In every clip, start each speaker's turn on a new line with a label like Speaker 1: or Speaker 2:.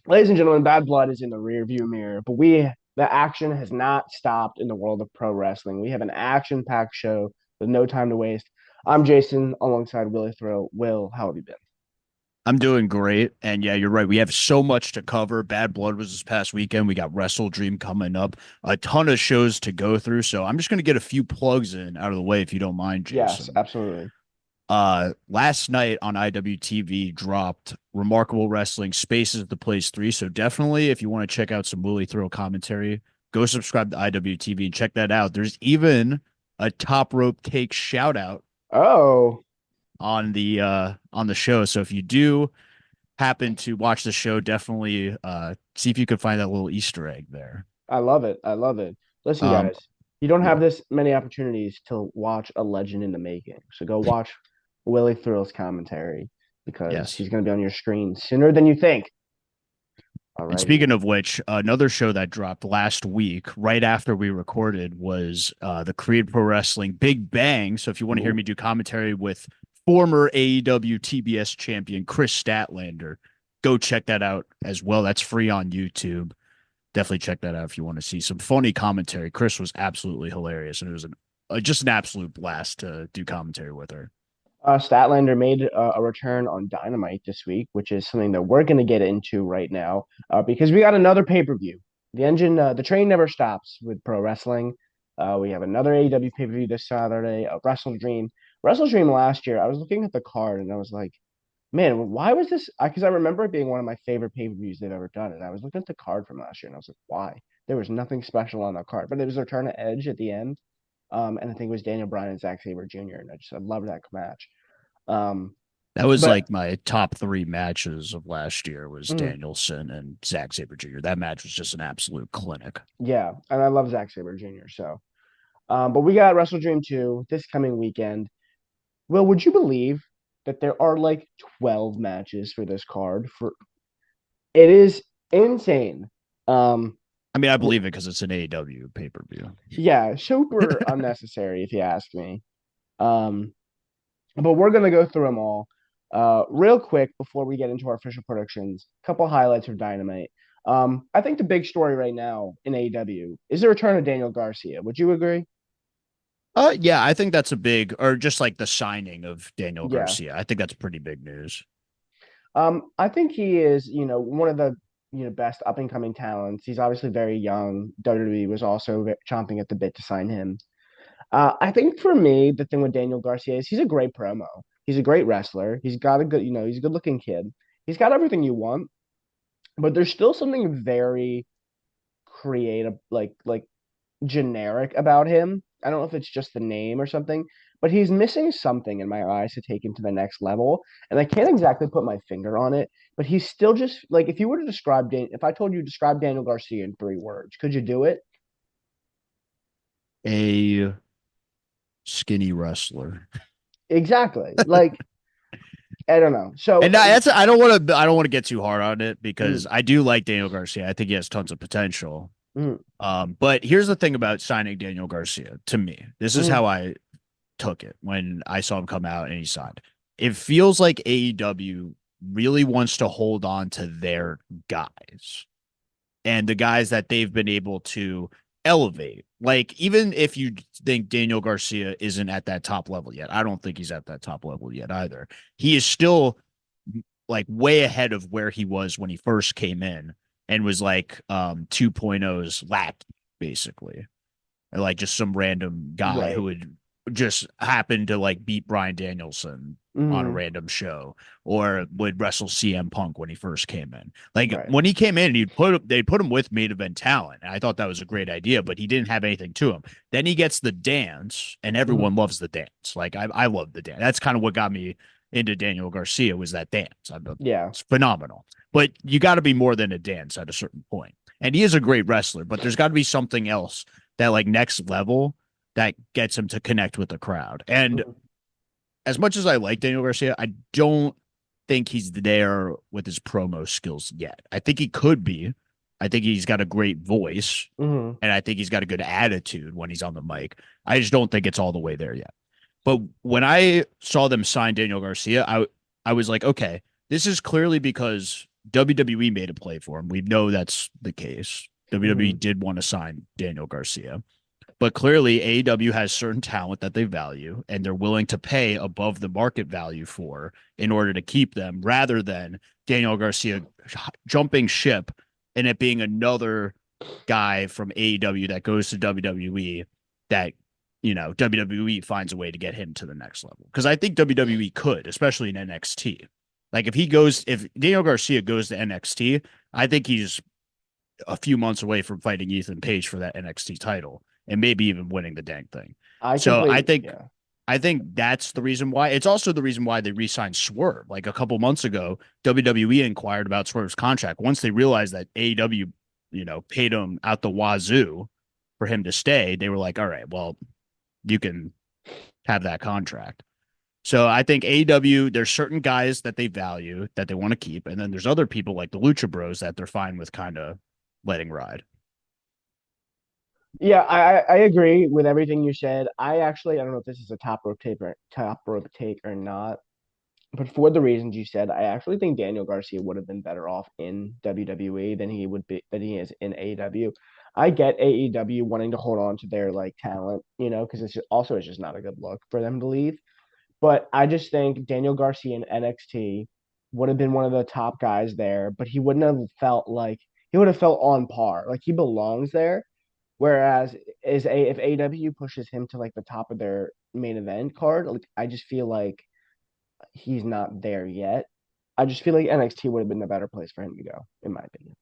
Speaker 1: Ladies and gentlemen, bad blood is in the rearview mirror, but the action has not stopped in the world of pro wrestling. We have an action-packed show with no time to waste. I'm Jason, alongside Willie Thrill. Will, how have you been?
Speaker 2: I'm doing great. And yeah, you're right. We have so much to cover. Bad Blood was this past weekend. We got WrestleDream coming up, a ton of shows to go through. So I'm just going to get a few plugs in out of the way if you don't mind,
Speaker 1: Yes,
Speaker 2: Jason.
Speaker 1: absolutely.
Speaker 2: Last night on IWTV dropped Remarkable Wrestling Spaces the Place 3. So definitely, if you want to check out some Willie Thrill commentary, go subscribe to IWTV and check that out. There's even a top rope take shout out
Speaker 1: Oh,
Speaker 2: on the show. So if you do happen to watch the show, definitely see if you can find that little Easter egg there.
Speaker 1: I love it. I love it. Listen,
Speaker 2: Um,
Speaker 1: guys, you don't have
Speaker 2: yeah,
Speaker 1: this many opportunities to watch a legend in the making. So go watch Willie Thrill's commentary because
Speaker 2: yes.
Speaker 1: he's going to be on your screen sooner than you think.
Speaker 2: And
Speaker 1: Alrighty.
Speaker 2: speaking of which, another show that dropped last week, right after we recorded, was the Creed Pro Wrestling Big Bang. So if you want to hear
Speaker 1: Ooh,
Speaker 2: me do commentary with former AEW TBS champion Chris Statlander, go check that out as well. That's free on YouTube. Definitely check that out if you want to see some funny commentary. Chris was absolutely hilarious, and it was just an absolute blast to do commentary with her.
Speaker 1: Statlander made a return on Dynamite this week, which is something that we're going to get into right now because we got another pay-per-view. The train never stops with pro wrestling. We have another AEW pay-per-view this Saturday, WrestleDream. WrestleDream last year, I was looking at the card and I was like, man, why was this? Because I remember it being one of my favorite pay-per-views they've ever done. And I was looking at the card from last year and I was like, why? There was nothing special on that card, but it was a return of Edge at the end. And I think it was Daniel Bryan and Zack Sabre Jr. And I loved that match. Um,
Speaker 2: That was
Speaker 1: but
Speaker 2: like my top three matches of last year was
Speaker 1: mm,
Speaker 2: Danielson and Zack Sabre Jr. That match was just an absolute clinic.
Speaker 1: yeah, and I love Zack Sabre Jr. So, but we got Wrestle Dream 2 this coming weekend. Well, would you believe that there are like 12 matches for this card? For it is insane. Um,
Speaker 2: I mean, I believe it because it's an AEW pay per view.
Speaker 1: yeah, super unnecessary if you ask me. Um, but we're gonna go through them all. Real quick before we get into our official predictions, a couple highlights of Dynamite. I think the big story right now in AEW is the return of Daniel Garcia. Would you agree?
Speaker 2: Yeah, I think that's a big, or just like the signing of Daniel
Speaker 1: Yeah.
Speaker 2: Garcia. I think that's pretty big news.
Speaker 1: I think he is, one of the, best up and coming talents. He's obviously very young. WWE was also chomping at the bit to sign him. I think for me, the thing with Daniel Garcia is he's a great promo. He's a great wrestler. He's got a good, he's a good looking kid. He's got everything you want, but there's still something very creative, like generic about him. I don't know if it's just the name or something, but he's missing something in my eyes to take him to the next level. And I can't exactly put my finger on it, but he's still just like if you were to if I told you to describe Daniel Garcia in 3 words, could you do it?
Speaker 2: A skinny wrestler.
Speaker 1: Exactly. Like I don't know. So
Speaker 2: And that's I don't want to get too hard on it because
Speaker 1: mm,
Speaker 2: I do like Daniel Garcia. I think he has tons of potential.
Speaker 1: mm,
Speaker 2: But here's the thing about signing Daniel Garcia. To me, this is
Speaker 1: mm,
Speaker 2: how I took it when I saw him come out and he signed. It feels like AEW really wants to hold on to their guys and the guys that they've been able to elevate. Like, even if you think Daniel Garcia isn't at that top level yet, I don't think he's at that top level yet either. He is still like way ahead of where he was when he first came in and was like 2.0's lackey, basically. Like just some random guy who
Speaker 1: right.
Speaker 2: would just happen to like beat Brian Danielson on a
Speaker 1: Mm,
Speaker 2: random show or would wrestle CM Punk when he first came in. Like
Speaker 1: right.
Speaker 2: when he came in, they put him with main event talent. And I thought that was a great idea, but he didn't have anything to him. Then he gets the dance, and
Speaker 1: Mm,
Speaker 2: everyone loves the dance. Like I love the dance. That's kind of what got me into Daniel Garcia was that dance.
Speaker 1: yeah.
Speaker 2: It's phenomenal. But you got to be more than a dance at a certain point. And he is a great wrestler, but there's got to be something else that like next level that gets him to connect with the crowd. And
Speaker 1: Mm,
Speaker 2: as much as I like Daniel Garcia, I don't think he's there with his promo skills yet. I think he could be. I think he's got a great voice
Speaker 1: mm,
Speaker 2: and I think he's got a good attitude when he's on the mic. I just don't think it's all the way there yet. But when I saw them sign Daniel Garcia, I was like, okay, this is clearly because WWE made a play for him. We know that's the case. WWE
Speaker 1: Hmm.
Speaker 2: did want to sign Daniel Garcia. But clearly, AEW has certain talent that they value, and they're willing to pay above the market value for in order to keep them, rather than Daniel Garcia jumping ship and it being another guy from AEW that goes to WWE that, WWE finds a way to get him to the next level. Because I think WWE could, especially in NXT. Like if Daniel Garcia goes to NXT, I think he's a few months away from fighting Ethan Page for that NXT title and maybe even winning the dang thing.
Speaker 1: I
Speaker 2: So I
Speaker 1: completely,
Speaker 2: think
Speaker 1: yeah.
Speaker 2: I think that's the reason why. It's also the reason why they re-signed Swerve. Like a couple months ago, WWE inquired about Swerve's contract. Once they realized that AEW, paid him out the wazoo for him to stay, they were like, all right, well, you can have that contract. So I think AEW, there's certain guys that they value that they want to keep, and then there's other people like the Lucha Bros that they're fine with kind of letting ride.
Speaker 1: Yeah, I agree with everything you said. I don't know if this is a top rope take or not, but for the reasons you said, I actually think Daniel Garcia would have been better off in WWE than he is in AEW. I get AEW wanting to hold on to their like talent, because it's just not a good look for them to leave. But I just think Daniel Garcia in NXT would have been one of the top guys there, but he would have felt on par. Like he belongs there. Whereas if AEW pushes him to like the top of their main event card, like I just feel like he's not there yet. I just feel like NXT would have been the better place for him to go, in my opinion.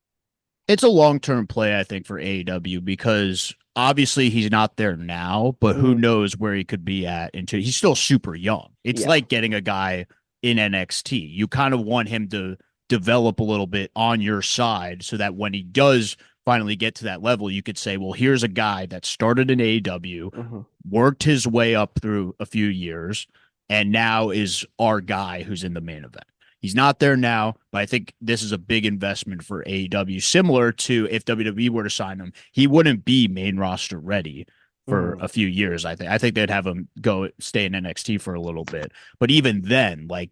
Speaker 2: It's a long-term play, I think, for AEW because obviously he's not there now, but who
Speaker 1: Hmm.
Speaker 2: knows where he could be at until he's still super young. It's
Speaker 1: Yeah.
Speaker 2: like getting a guy in NXT. You kind of want him to develop a little bit on your side so that when he does finally get to that level, you could say, well, here's a guy that started in AEW,
Speaker 1: Hmm.
Speaker 2: worked his way up through a few years, and now is our guy who's in the main event. He's not there now, but I think this is a big investment for AEW, similar to if WWE were to sign him, he wouldn't be main roster ready for
Speaker 1: Hmm.
Speaker 2: a few years. I think they'd have him go stay in NXT for a little bit. But even then, like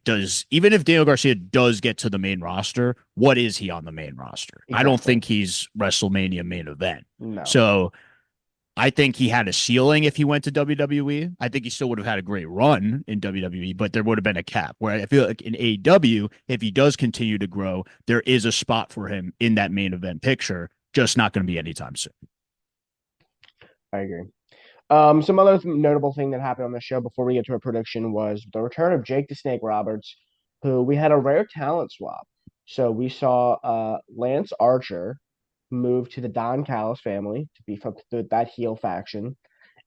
Speaker 2: even if Daniel Garcia does get to the main roster, what is he on the main roster? I don't
Speaker 1: Exactly.
Speaker 2: think he's WrestleMania main event.
Speaker 1: No.
Speaker 2: So I think he had a ceiling if he went to WWE. I think he still would have had a great run in WWE, but there would have been a cap. Where I feel like in AEW, if he does continue to grow, there is a spot for him in that main event picture, just not going to be anytime soon.
Speaker 1: I agree. Some other notable thing that happened on the show before we get to a prediction was the return of Jake the Snake Roberts, who we had a rare talent swap. So we saw Lance Archer move to the Don Callis family to beef up that heel faction,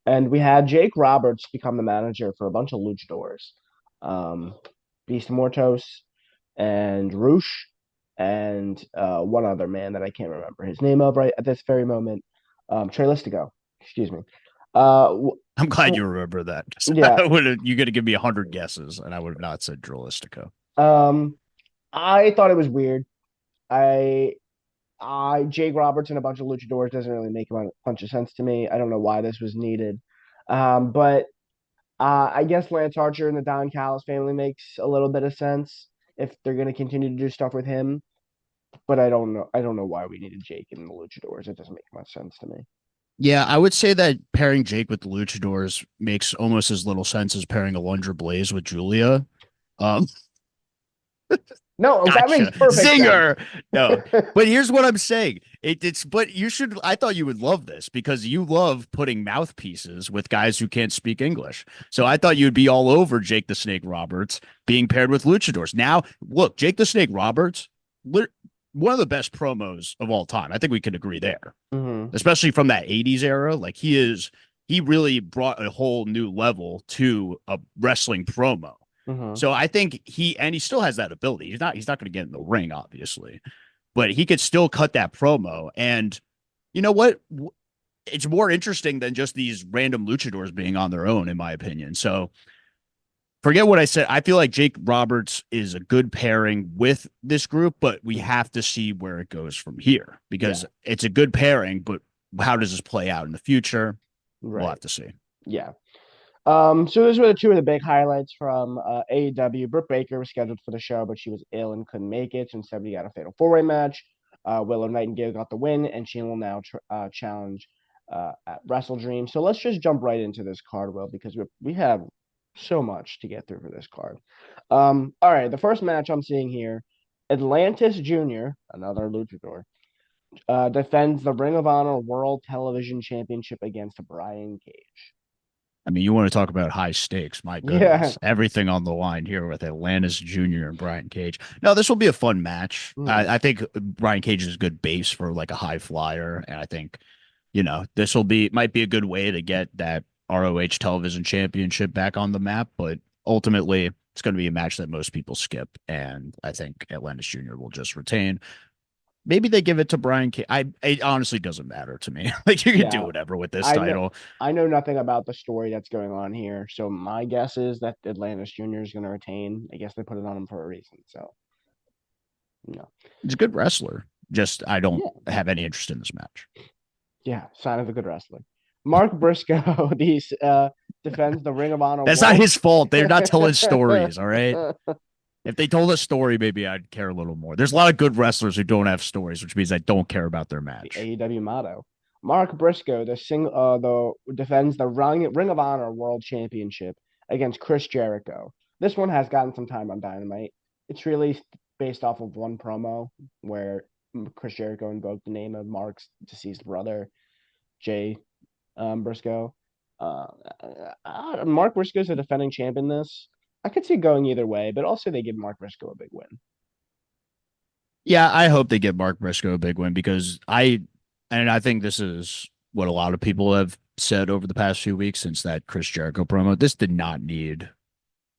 Speaker 1: and we had Jake Roberts become the manager for a bunch of luchadors, um, Beast Mortos and Roosh, and one other man that I can't remember his name of right at this very moment. Trey Listigo, excuse me. Uh,
Speaker 2: I'm glad you remember that.
Speaker 1: yeah.
Speaker 2: You're going to give me 100 guesses, and I would have not said Drolistico.
Speaker 1: Um, I thought it was weird. I Jake Roberts and a bunch of luchadors doesn't really make a bunch of sense to me. I don't know why this was needed. But I guess Lance Archer and the Don Callis family makes a little bit of sense if they're going to continue to do stuff with him. But I don't know. I don't know why we needed Jake and the luchadors. It doesn't make much sense to me.
Speaker 2: Yeah, I would say that pairing Jake with the Luchadors makes almost as little sense as pairing Alundra Blaze with Julia. Um,
Speaker 1: No, that makes
Speaker 2: Gotcha.
Speaker 1: perfect sense.
Speaker 2: Zinger. No. But here's what I'm saying. But you should I thought you would love this because you love putting mouthpieces with guys who can't speak English. So I thought you'd be all over Jake the Snake Roberts being paired with luchadors. Now, look, Jake the Snake Roberts, one of the best promos of all time. I think we can agree there.
Speaker 1: Hmm.
Speaker 2: Especially from that 80s era. Like he really brought a whole new level to a wrestling promo.
Speaker 1: Hmm.
Speaker 2: So I think he still has that ability. He's not going to get in the ring, obviously, but he could still cut that promo. And you know what? It's more interesting than just these random luchadors being on their own, in my opinion. So forget what I said. I feel like Jake Roberts is a good pairing with this group, but we have to see where it goes from here
Speaker 1: Yeah.
Speaker 2: because it's a good pairing, but how does this play out in the future? We'll
Speaker 1: Right.
Speaker 2: have to see.
Speaker 1: Yeah. So those were the two of the big highlights from AEW. Britt Baker was scheduled for the show, but she was ill and couldn't make it. So instead, we got a fatal four-way match. Willow Nightingale got the win, and she will now challenge at WrestleDream. So let's just jump right into this card, Will, because we have so much to get through for this card. All right, the first match I'm seeing here, Atlantis Jr., another luchador, defends the Ring of Honor World Television Championship against Brian Cage.
Speaker 2: I mean, you want to talk about high stakes? My
Speaker 1: Yeah.
Speaker 2: goodness, everything on the line here with Atlantis Jr. and Brian Cage. No, this will be a fun match.
Speaker 1: Mm.
Speaker 2: I think Brian Cage is a good base for like a high flyer, and I think this will be might be a good way to get that ROH Television Championship back on the map. But ultimately, it's going to be a match that most people skip, and I think Atlantis Jr. will just retain. Maybe they give it to Brian Cage. It honestly doesn't matter to me. Like you can do
Speaker 1: Yeah.
Speaker 2: whatever with this
Speaker 1: I know
Speaker 2: title.
Speaker 1: I know nothing about the story that's going on here. So my guess is that Atlantis Jr. is going to retain. I guess they put it on him for a reason. So, no.
Speaker 2: He's a good wrestler. Just I don't
Speaker 1: Yeah.
Speaker 2: have any interest in this match.
Speaker 1: Yeah. Sign of a good wrestler. Mark Briscoe defends the Ring of Honor
Speaker 2: That's not
Speaker 1: World.
Speaker 2: his fault. They're not telling stories, all right? If they told a story, maybe I'd care a little more. There's a lot of good wrestlers who don't have stories, which means I don't care about their
Speaker 1: The
Speaker 2: match.
Speaker 1: AEW motto. Mark Briscoe, defends the Ring of Honor World Championship against Chris Jericho. This one has gotten some time on Dynamite. It's really based off of one promo where Chris Jericho invoked the name of Mark's deceased brother, Jay Briscoe. Mark Briscoe's a defending champ in this. I could see it going either way, but also they give Mark Briscoe a big win.
Speaker 2: Yeah, I hope they give Mark Briscoe a big win because I think this is what a lot of people have said over the past few weeks since that Chris Jericho promo. This did not need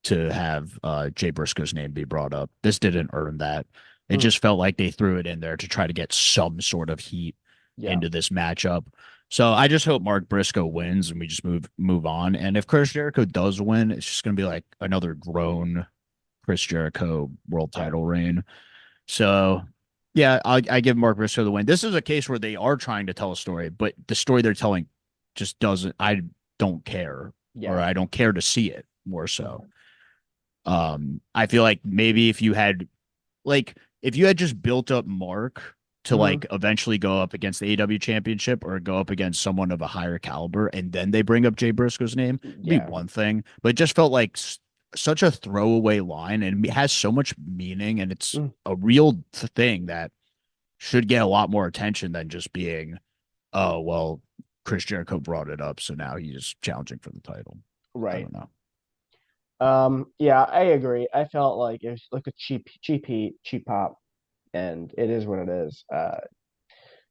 Speaker 2: to have Jay Briscoe's name be brought up. This didn't earn that. It
Speaker 1: Mm,
Speaker 2: just felt like they threw it in there to try to get some sort of heat
Speaker 1: yeah,
Speaker 2: into this matchup. So I just hope Mark Briscoe wins and we just move on. And if Chris Jericho does win, it's just gonna be like another grown Chris Jericho world
Speaker 1: yeah,
Speaker 2: title reign. So yeah, I give Mark Briscoe the win. This is a case where they are trying to tell a story, but the story they're telling just doesn't. I don't care, or
Speaker 1: yeah.
Speaker 2: I don't care to see it more so.
Speaker 1: Mhm.
Speaker 2: I feel like maybe if you had just built up Mark to
Speaker 1: Mhm.
Speaker 2: like eventually go up against the AW championship or go up against someone of a higher caliber and then they bring up Jay Briscoe's name, it'd be
Speaker 1: Yeah.
Speaker 2: one thing. But it just felt like such a throwaway line and it has so much meaning and it's
Speaker 1: Mm,
Speaker 2: a real thing that should get a lot more attention than just being, oh, well, Chris Jericho brought it up, so now he's challenging for the title. I
Speaker 1: right.
Speaker 2: don't know.
Speaker 1: Yeah, I agree. I felt like it was like a cheap heat, cheap pop, and it is what it is.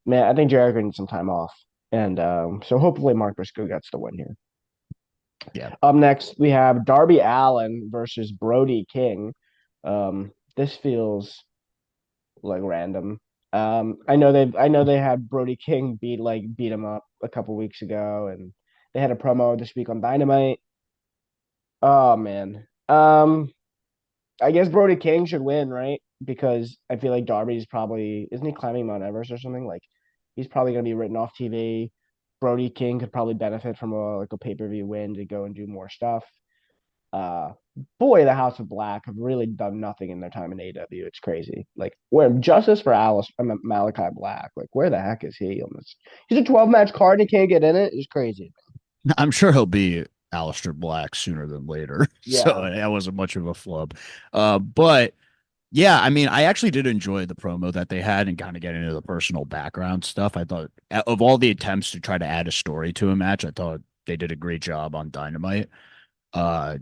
Speaker 1: Man, I think Jericho needs some time off. And so hopefully Mark Briscoe gets the win here.
Speaker 2: Yeah.
Speaker 1: Up next, we have Darby Allin versus Brody King. This feels like random. I know they had Brody King beat him up a couple weeks ago, and they had a promo this week on Dynamite. Oh man. I guess Brody King should win, right? Because I feel like Darby's probably isn't he climbing Mount Everest or something? Like he's probably gonna be written off TV. Brody King could probably benefit from a pay-per-view win to go and do more stuff. Uh Boy, the House of Black have really done nothing in their time in AW. It's crazy. Like where justice for Alice Malachi Black. Like where the heck is he on this? He's a 12 match card and he can't get in it. It's crazy.
Speaker 2: I'm sure he'll be Aleister Black sooner than later. So
Speaker 1: Yeah.
Speaker 2: that wasn't much of a flub. But yeah, I mean, I actually did enjoy the promo that they had and kind of get into the personal background stuff. I thought of all the attempts to try to add a story to a match, I thought they did a great job on Dynamite. Uh,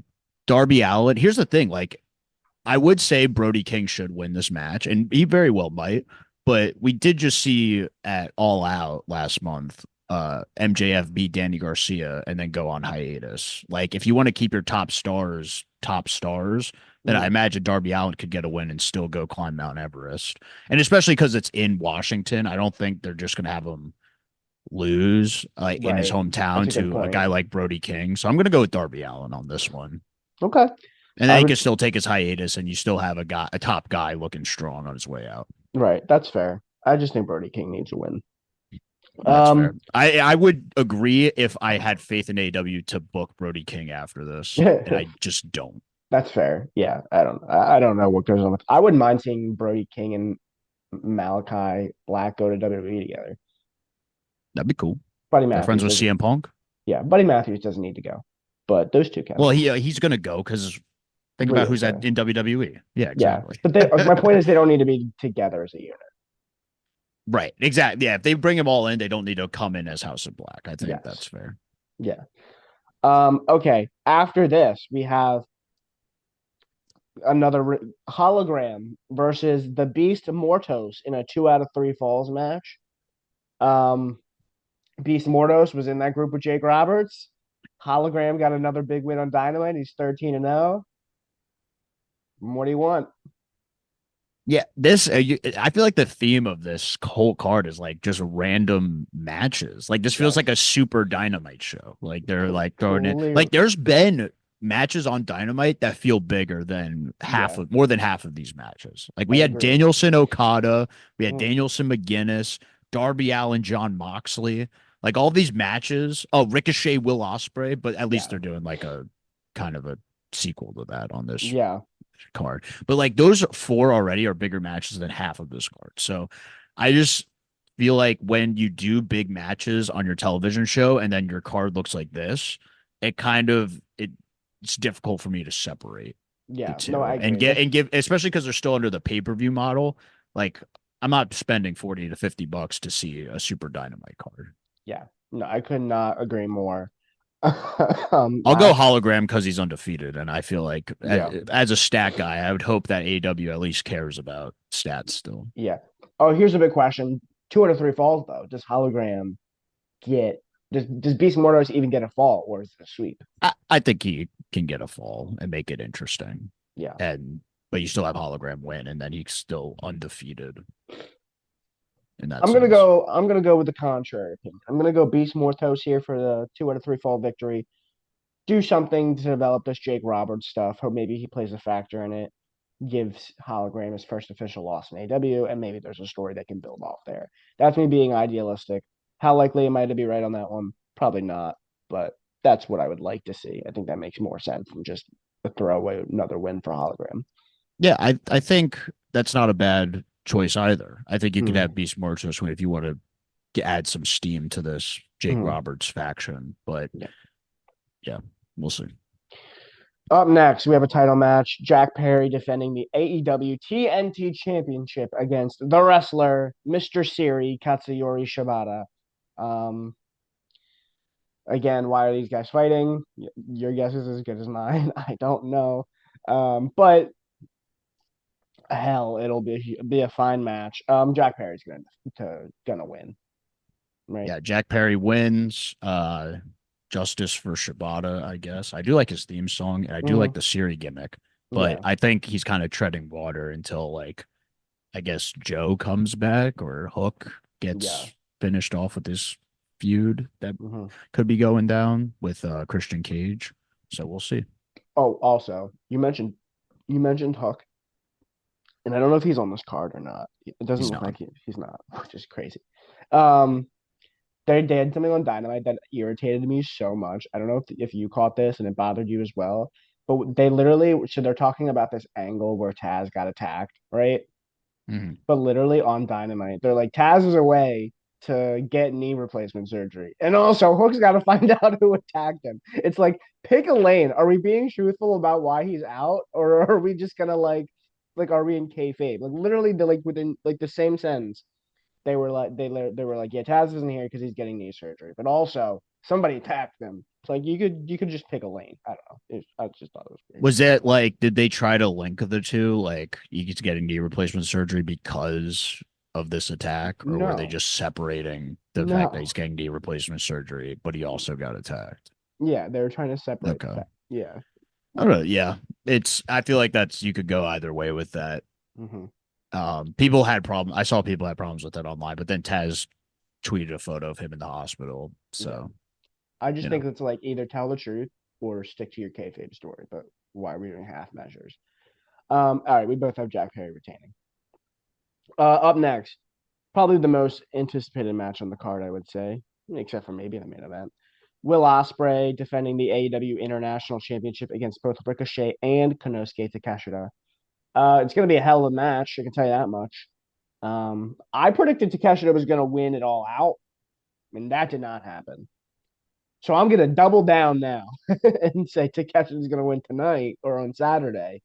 Speaker 2: Darby Allin, here's the thing, like I would say Brody King should win this match, and he very well might. But we did just see at All Out last month, MJF beat Danny Garcia and then go on hiatus. Like, if you want to keep your top stars, then I
Speaker 1: Mm,
Speaker 2: imagine Darby Allin could get a win and still go climb Mount Everest. And especially because it's in Washington, I don't think they're just going to have him lose like in his
Speaker 1: right. That's
Speaker 2: hometown
Speaker 1: a good
Speaker 2: to a
Speaker 1: point.
Speaker 2: guy like Brody King. So I'm going to go with Darby Allin on this one.
Speaker 1: Okay.
Speaker 2: And then
Speaker 1: I
Speaker 2: he
Speaker 1: would
Speaker 2: can still take his hiatus, and you still have a top guy looking strong on his way out.
Speaker 1: Right, that's fair. I just think Brody King needs a win.
Speaker 2: That's fair.
Speaker 1: Um,
Speaker 2: I would agree if I had faith in AEW to book Brody King after this, and I just don't.
Speaker 1: that's fair. Yeah, I don't know what goes on with. I wouldn't mind seeing Brody King and Malachi Black go to WWE together.
Speaker 2: That'd be cool.
Speaker 1: Buddy
Speaker 2: They're friends
Speaker 1: Matthews
Speaker 2: with
Speaker 1: doesn't.
Speaker 2: CM Punk.
Speaker 1: Yeah, Buddy Matthews doesn't need to go, but those two can.
Speaker 2: Well, he's gonna go because think about
Speaker 1: Rhea's
Speaker 2: who's
Speaker 1: gonna.
Speaker 2: in WWE. Yeah,
Speaker 1: Yeah,
Speaker 2: exactly.
Speaker 1: but my point is they don't need to be together as a unit.
Speaker 2: Right, exactly. Yeah, if they bring them all in, they don't need to come in as House of Black. I think
Speaker 1: Yes.
Speaker 2: that's fair.
Speaker 1: Yeah. Okay. After this, we have another hologram versus the Beast Mortos in a 2 out of 3 falls match. Um, Beast Mortos was in that group with Jake Roberts. Hologram got another big win on Dynamite. He's 13-0. What do you want?
Speaker 2: Yeah, I feel like the theme of this whole card is like just random matches. Like this feels
Speaker 1: Yes.
Speaker 2: like a super Dynamite show. Like they're like throwing in
Speaker 1: Clear.
Speaker 2: like there's been matches on Dynamite that feel bigger than
Speaker 1: Yeah,
Speaker 2: more than half of these matches. Like
Speaker 1: I
Speaker 2: we had
Speaker 1: agree.
Speaker 2: Danielson Okada, we had
Speaker 1: Mm,
Speaker 2: Danielson McGuinness, Darby Allin, John Moxley. Like all these matches. Oh, Ricochet, Will Ospreay, but at least
Speaker 1: yeah.
Speaker 2: they're doing like a kind of a sequel to that on this
Speaker 1: Yeah.
Speaker 2: card. But like those four already are bigger matches than half of this card. So I just feel like when you do big matches on your television show and then your card looks like this, it kind of it's difficult for me to separate the
Speaker 1: Yeah. No, I
Speaker 2: two and
Speaker 1: agree. This.
Speaker 2: give especially because they're still under the pay-per-view model. Like I'm not spending 40 to $50 to see a super dynamite card.
Speaker 1: Yeah. No, I could not agree more.
Speaker 2: I'll go hologram because he's undefeated, and I feel like
Speaker 1: Yeah.
Speaker 2: as a stat guy, I would hope that AEW at least cares about stats still.
Speaker 1: Yeah. Oh, here's a big question. 2 out of 3 falls though. Does hologram get does Beast Mortos even get a fall or is it a sweep?
Speaker 2: I think he can get a fall and make it interesting,
Speaker 1: Yeah.
Speaker 2: and but you still have hologram win, and then he's still undefeated in that
Speaker 1: I'm gonna
Speaker 2: sense.
Speaker 1: go. I'm gonna go with the contrary opinion. I'm gonna go Beast Mortos here for the 2 out of 3 fall victory. Do something to develop this Jake Roberts stuff. Or maybe he plays a factor in it. Gives Hologram his first official loss in AW, and maybe there's a story they can build off there. That's me being idealistic. How likely am I to be right on that one? Probably not, but that's what I would like to see. I think that makes more sense than just a throwaway another win for Hologram.
Speaker 2: Yeah, I think that's not a bad choice either. I think you could have
Speaker 1: Mm-hmm.
Speaker 2: Beast Mortis win if you want to add some steam to this Jake
Speaker 1: Mm-hmm.
Speaker 2: Roberts faction, but
Speaker 1: Yeah.
Speaker 2: yeah, we'll see.
Speaker 1: Up next, we have a title match. Jack Perry defending the AEW TNT Championship against the wrestler, Mr. Siri Katsuyori Shibata. Um, again, why are these guys fighting? Your guess is as good as mine. I don't know. But hell, it'll be a fine match. Jack Perry's gonna win, right?
Speaker 2: Yeah, Jack Perry wins. Justice for Shibata, I guess. I do like his theme song, and I do like
Speaker 1: Mm,
Speaker 2: the Siri gimmick, but
Speaker 1: yeah,
Speaker 2: I think he's kind of treading water until like I guess Joe comes back or Hook
Speaker 1: yeah.
Speaker 2: gets finished off with this feud that
Speaker 1: Hmm.
Speaker 2: could be going down with Christian Cage. So we'll see.
Speaker 1: Oh, also, you mentioned Hook, and I don't know if he's on this card or not. It doesn't
Speaker 2: He's
Speaker 1: look
Speaker 2: not.
Speaker 1: like he's not, which is crazy. Um, they had something on Dynamite that irritated me so much. I don't know if you caught this and it bothered you as well, but they literally so they're talking about this angle where Taz got attacked, right?
Speaker 2: Mhm.
Speaker 1: But literally on Dynamite, they're like Taz is away to get knee replacement surgery, and also Hook's got to find out who attacked him. It's like pick a lane. Are we being truthful about why he's out, or are we just gonna like are we in kayfabe? Like literally, the like within like the same sentence they were like, yeah, Taz isn't here because he's getting knee surgery, but also somebody attacked them. It's like you could just pick a lane. I don't know. I just thought it was weird.
Speaker 2: Was that like, did they try to link the two? Like, he's getting knee replacement surgery because of this attack, or were they
Speaker 1: No,
Speaker 2: just separating the fact that
Speaker 1: no.
Speaker 2: he's getting knee replacement surgery, but he also got attacked?
Speaker 1: Yeah, they were trying to separate the
Speaker 2: Okay.
Speaker 1: fact. Yeah.
Speaker 2: I don't know. Yeah. I feel like you could go either way with that.
Speaker 1: Hmm.
Speaker 2: People had problems. I saw people had problems with that online, but then Taz tweeted a photo of him in the hospital.
Speaker 1: Yeah.
Speaker 2: So,
Speaker 1: I just
Speaker 2: you
Speaker 1: think
Speaker 2: know,
Speaker 1: it's like either tell the truth or stick to your kayfabe story. But why are we doing half measures? All right, we both have Jack Perry retaining. Up next, Probably the most anticipated match on the card, I would say, except for maybe the main event. Will Ospreay defending the AEW International Championship against both Ricochet and Konosuke Takeshita. It's going to be a hell of a match. I can tell you that much. I predicted Takeshita was going to win it all out, and that did not happen. So I'm going to double down now and say Takeshita is going to win tonight or on Saturday.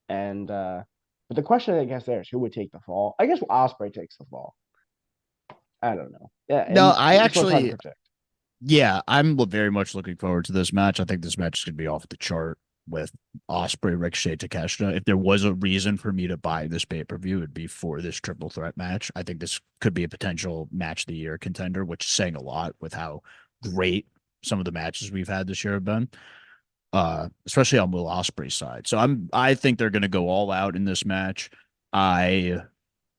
Speaker 1: And but the question I guess there is who would take the fall. I guess Ospreay takes the fall. I don't know. Yeah,
Speaker 2: No,
Speaker 1: and
Speaker 2: I
Speaker 1: this one's hard to
Speaker 2: actually,
Speaker 1: predict.
Speaker 2: yeah, I'm very much looking forward to this match. I think this match is going to be off the chart with Osprey, Ricochet, Takeshita. If there was a reason for me to buy this pay per view, it'd be for this triple threat match. I think this could be a potential match of the year contender, which is saying a lot with how great some of the matches we've had this year have been. Especially on Will Ospreay's side. So I think they're gonna go all out in this match. I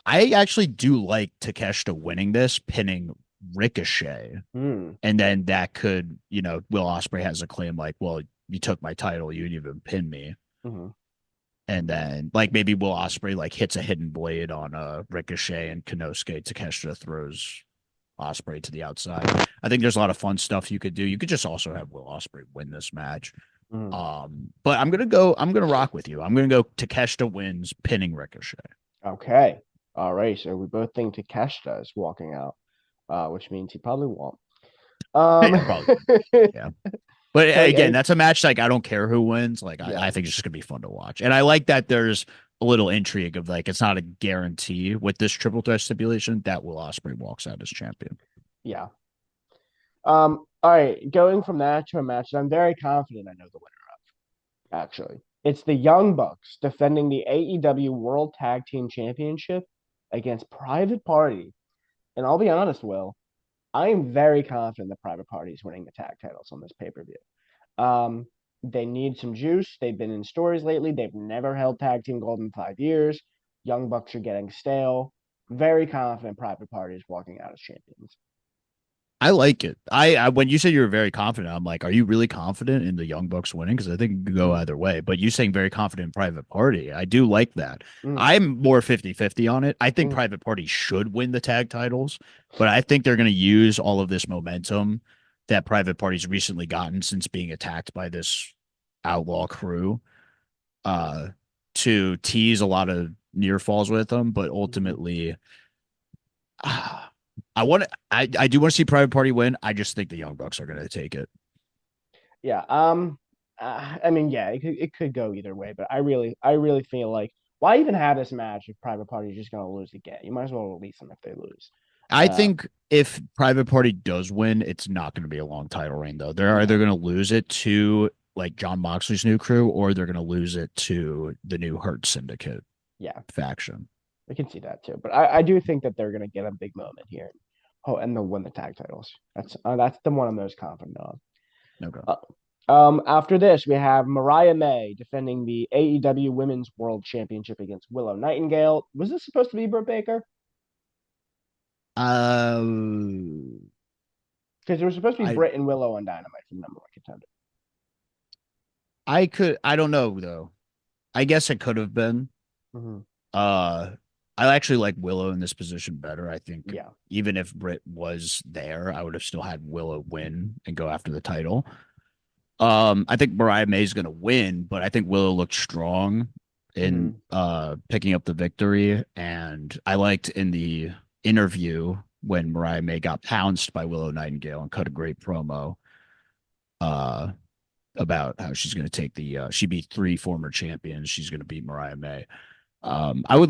Speaker 2: I actually do like Takeshita winning this, pinning Ricochet.
Speaker 1: Hmm.
Speaker 2: And then that could, Will Ospreay has a claim like, well, you took my title, you didn't even pin me.
Speaker 1: Mm-hmm.
Speaker 2: And then like maybe Will Ospreay like hits a hidden blade on Ricochet and Konosuke. Takeshita throws Ospreay to the outside. I think there's a lot of fun stuff you could do. You could just also have Will Ospreay win this match.
Speaker 1: Mm-hmm.
Speaker 2: But I'm gonna rock with you. I'm gonna go Takeshita wins, pinning Ricochet.
Speaker 1: Okay. All right. So we both think Takeshita is walking out, which means he probably won't. Um,
Speaker 2: Yeah, probably won't. Yeah. But
Speaker 1: so
Speaker 2: again,
Speaker 1: yeah,
Speaker 2: that's a match like I don't care who wins. Like
Speaker 1: yeah,
Speaker 2: I think it's just gonna be fun to watch. And I like that there's a little intrigue of like it's not a guarantee with this triple threat stipulation that Will Ospreay walks out as champion.
Speaker 1: yeah. All right. Going from that to a match that I'm very confident I know the winner of. Actually, it's the Young Bucks defending the AEW World Tag Team Championship against Private Party. And I'll be honest, Will, I am very confident the Private Party is winning the tag titles on this pay per view. They need some juice. They've been in stories lately. They've never held tag team gold in 5 years. Young Bucks are getting stale. Very confident Private Party is walking out as champions.
Speaker 2: I like it. I when you said you were very confident, I'm like, are you really confident in the Young Bucks winning? Because I think it could go
Speaker 1: Mm,
Speaker 2: either way. But you saying very confident in Private Party, I do like that.
Speaker 1: mm,
Speaker 2: I'm more 50-50 on it. I think
Speaker 1: mm,
Speaker 2: Private Party should win the tag titles, but I think they're going to use all of this momentum that Private Party's recently gotten since being attacked by this outlaw crew, uh, to tease a lot of near falls with them, but
Speaker 1: mhm.
Speaker 2: ultimately. I do want to see Private Party win. I just think the Young Bucks are going to take it.
Speaker 1: Yeah. I mean, yeah, it could go either way, but I really feel like why even have this match if Private Party is just gonna lose again? You might as well release them if they lose.
Speaker 2: I
Speaker 1: Uh,
Speaker 2: think if Private Party does win, it's not going to be a long title reign though. They're either
Speaker 1: no,
Speaker 2: going to lose it to like John Moxley's new crew, or they're going to lose it to the new Hurt Syndicate
Speaker 1: yeah,
Speaker 2: faction.
Speaker 1: I can see that too. But I do think that they're gonna get a big moment here. Oh, and they'll win the tag titles. That's the one I'm most confident on.
Speaker 2: Okay.
Speaker 1: After this, we have Mariah May defending the AEW Women's World Championship against Willow Nightingale. Was this supposed to be Britt Baker?
Speaker 2: Uh,
Speaker 1: Because it was supposed to be
Speaker 2: I
Speaker 1: Britt and Willow on Dynamite for the number one contender.
Speaker 2: I don't know though. I guess it could have been.
Speaker 1: Hmm.
Speaker 2: Uh, I actually like Willow in this position better. I think
Speaker 1: Yeah.
Speaker 2: even if Britt was there, I would have still had Willow win and go after the title. I think Mariah May's gonna win, but I think Willow looked strong in
Speaker 1: Hmm.
Speaker 2: picking up the victory. And I liked in the interview when Mariah May got pounced by Willow Nightingale and cut a great promo uh about how she's gonna take the she beat three former champions. She's gonna beat Mariah May. I would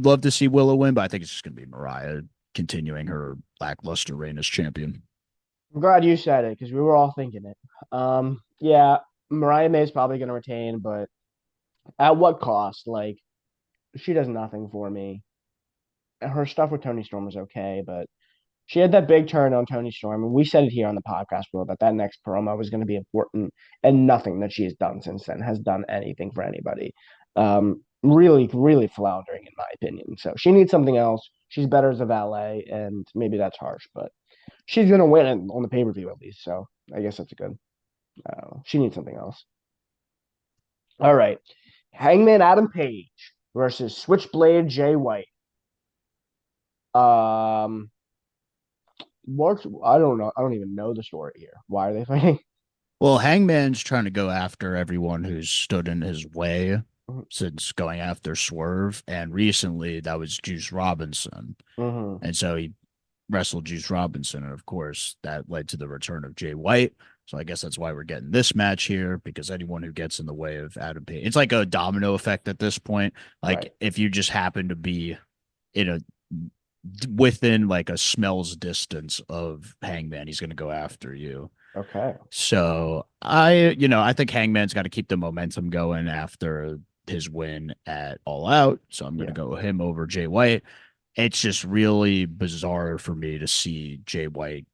Speaker 2: love to see Willow win, but I think it's just gonna be Mariah continuing her lackluster reign as champion.
Speaker 1: I'm glad you said it because we were all thinking it. Yeah, Mariah May is probably going to retain, but at what cost? Like, she does nothing for me. Her stuff with Tony Storm was okay, but she had that big turn on Tony Storm, and we said it here on the podcast, Will, that that next promo was going to be important, and nothing that she has done since then has done anything for anybody. Really, really floundering in my opinion. So she needs something else. She's better as a valet, and maybe that's harsh, but she's going to win it on the pay per view at least. So I guess that's a good. I don't know. She needs something else. All right, Hangman Adam Page versus Switchblade Jay White. Um, what I don't know. I don't even know the story here. Why are they fighting?
Speaker 2: Well, Hangman's trying to go after everyone who's stood in his way since going after Swerve, and recently that was Juice Robinson.
Speaker 1: Mm-hmm.
Speaker 2: And so he wrestled Juice Robinson, and of course that led to the return of Jay White. So I guess that's why we're getting this match here, because anyone who gets in the way of Adam Page, it's like a domino effect at this point. Like
Speaker 1: Right.
Speaker 2: if you just happen to be in a within like a smell's distance of Hangman, he's going to go after you.
Speaker 1: Okay.
Speaker 2: So I think Hangman's got to keep the momentum going after his win at All Out. So I'm going to
Speaker 1: Yeah.
Speaker 2: go him over Jay White. It's just really bizarre for me to see Jay White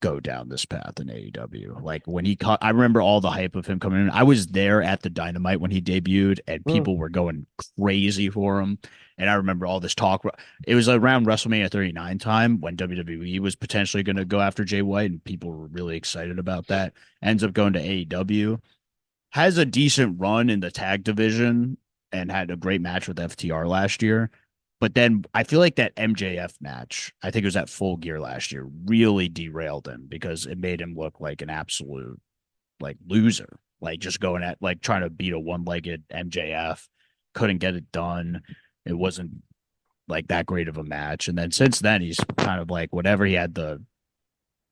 Speaker 2: go down this path in AEW. Like when he caught, I remember all the hype of him coming in. I was there at the Dynamite when he debuted, and
Speaker 1: Mm.
Speaker 2: people were going crazy for him. And I remember all this talk. It was around WrestleMania 39 time when WWE was potentially going to go after Jay White, and people were really excited about that. Ends up going to AEW, has a decent run in the tag division, and had a great match with FTR last year. But then I feel like that MJF match, I think it was at Full Gear last year, really derailed him because it made him look like an absolute like loser, like just going at like trying to beat a one-legged MJF, couldn't get it done. It wasn't like that great of a match. And then since then, he's kind of like whatever. He had the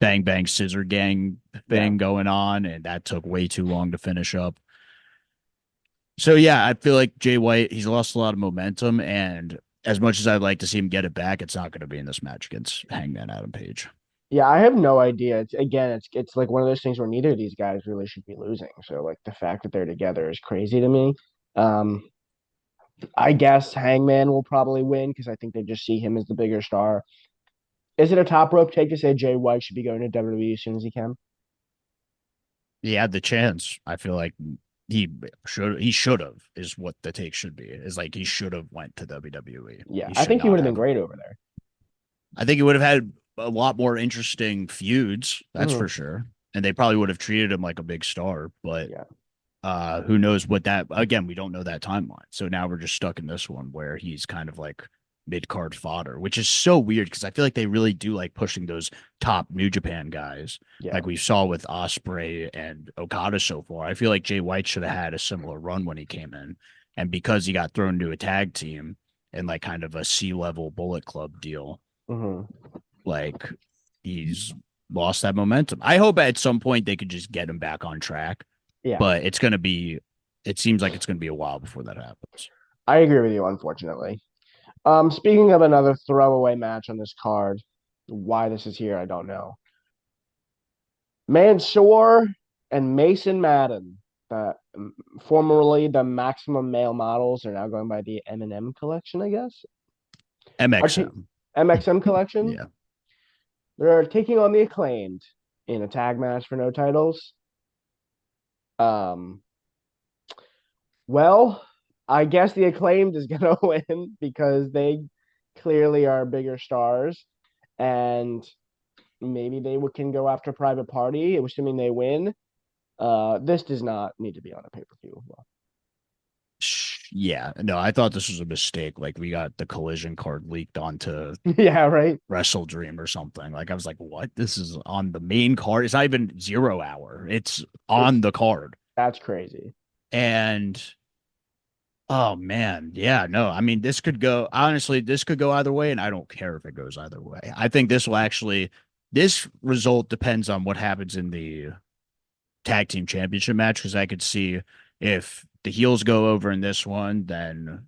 Speaker 2: Bang Bang Scissor Gang
Speaker 1: Yeah.
Speaker 2: thing going on, and that took way too long to finish up. So yeah, I feel like Jay White, he's lost a lot of momentum, and as much as I'd like to see him get it back, it's not going to be in this match against Hangman Adam Page.
Speaker 1: Yeah, I have no idea. It's again, it's like one of those things where neither of these guys really should be losing. So like the fact that they're together is crazy to me. Um, I guess Hangman will probably win because I think they just see him as the bigger star. Is it a top rope take to say Jay White should be going to WWE as soon as he can?
Speaker 2: He had the chance. I feel like he should have is what the take should be. Is like he should have went to WWE.
Speaker 1: Yeah,
Speaker 2: He
Speaker 1: I
Speaker 2: should
Speaker 1: think he
Speaker 2: not
Speaker 1: would have been
Speaker 2: have.
Speaker 1: great over there.
Speaker 2: I think he would have had a lot more interesting feuds, that's
Speaker 1: Hmm.
Speaker 2: for sure. And they probably would have treated him like a big star, but
Speaker 1: Yeah.
Speaker 2: who knows what that again, we don't know that timeline. So now we're just stuck in this one where he's kind of like mid card fodder, which is so weird because I feel like they really do like pushing those top New Japan guys,
Speaker 1: Yeah.
Speaker 2: like we saw with Osprey and Okada so far. I feel like Jay White should have had a similar run when he came in. And because he got thrown to a tag team and like kind of a C-level Bullet Club deal,
Speaker 1: Hmm.
Speaker 2: like he's lost that momentum. I hope at some point they could just get him back on track,
Speaker 1: Yeah.
Speaker 2: but it seems like it's going to be a while before that happens.
Speaker 1: I agree with you, unfortunately. Speaking of another throwaway match on this card, why this is here, I don't know. Mansoor and Mason Madden, formerly the Maximum Male Models, are now going by the M&M collection, I guess. Are
Speaker 2: MXM.
Speaker 1: MXM collection.
Speaker 2: Yeah.
Speaker 1: They're taking on the Acclaimed in a tag match for no titles. Um, well, I guess the Acclaimed is gonna win because they clearly are bigger stars, and maybe they can go after Private Party, assuming they win. This does not need to be on a pay per view. Well,
Speaker 2: Yeah. No, I thought this was a mistake. Like we got the collision card leaked onto
Speaker 1: yeah, right.
Speaker 2: WrestleDream or something. Like I was like, what? This is on the main card. It's not even 0 hour. It's
Speaker 1: It's
Speaker 2: on the card.
Speaker 1: That's crazy.
Speaker 2: And oh man, yeah, no. I mean, this could go honestly, this could go either way, and I don't care if it goes either way. I think this result depends on what happens in the tag team championship match, because I could see if the heels go over in this one, then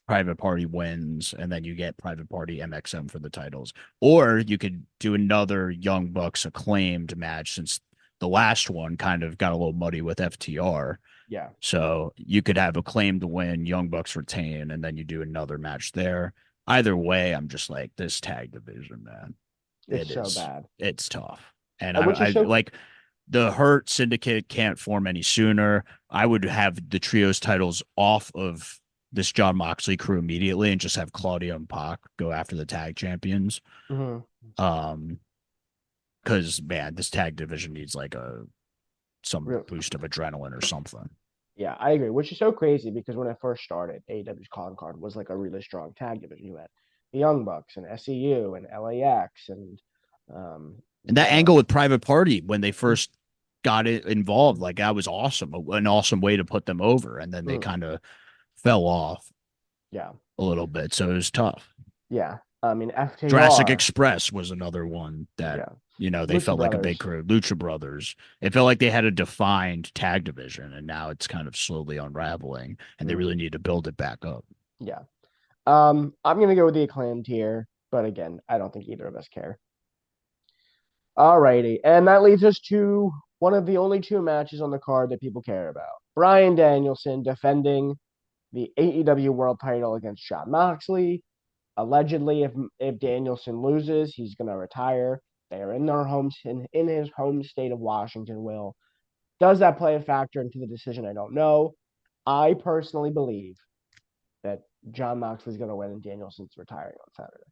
Speaker 2: Private Party wins, and then you get Private Party MXM for the titles. Or you could do another Young Bucks acclaimed match since the last one kind of got a little muddy with FTR.
Speaker 1: Yeah,
Speaker 2: So you could have acclaimed to win, Young Bucks retain, and then you do another match there. Either way, I'm just like this tag division, man.
Speaker 1: it's
Speaker 2: It
Speaker 1: so
Speaker 2: is,
Speaker 1: bad.
Speaker 2: it's tough. And
Speaker 1: Which
Speaker 2: I
Speaker 1: is so
Speaker 2: like the Hurt Syndicate can't form any sooner. I would have the trios titles off of this John Moxley crew immediately and just have Claudio and Pac go after the tag champions.
Speaker 1: mhm.
Speaker 2: Um, because man, this tag division needs like some
Speaker 1: Real-
Speaker 2: boost of adrenaline or something.
Speaker 1: Yeah, I agree. Which is so crazy because when I first started, AEW's calling card was like a really strong tag division. You had the Young Bucks and SEU and LAX and um,
Speaker 2: And that
Speaker 1: uh,
Speaker 2: angle with Private Party when they first got it involved, like that was awesome, an awesome way to put them over. And then they
Speaker 1: mm,
Speaker 2: kind of fell off
Speaker 1: yeah,
Speaker 2: a little bit. So it was tough.
Speaker 1: yeah. I mean,
Speaker 2: Jurassic
Speaker 1: FTR,
Speaker 2: Express was another one that,
Speaker 1: yeah,
Speaker 2: they
Speaker 1: Lucha
Speaker 2: felt like a big
Speaker 1: Brothers.
Speaker 2: crew. Lucha Brothers. It felt like they had a defined tag division, and now it's kind of slowly unraveling, and they
Speaker 1: Mm,
Speaker 2: really need to build it back up.
Speaker 1: yeah. I'm gonna go with the Acclaimed here, but again, I don't think either of us care. Alrighty, and that leads us to one of the only two matches on the card that people care about. Bryan Danielson defending the AEW World Title against Jon Moxley. Allegedly, if Danielson loses, he's gonna retire. They are in their homes in his home state of Washington. Will does that play a factor into the decision? I don't know. I personally believe that Jon Moxley's gonna win and Danielson's retiring on Saturday.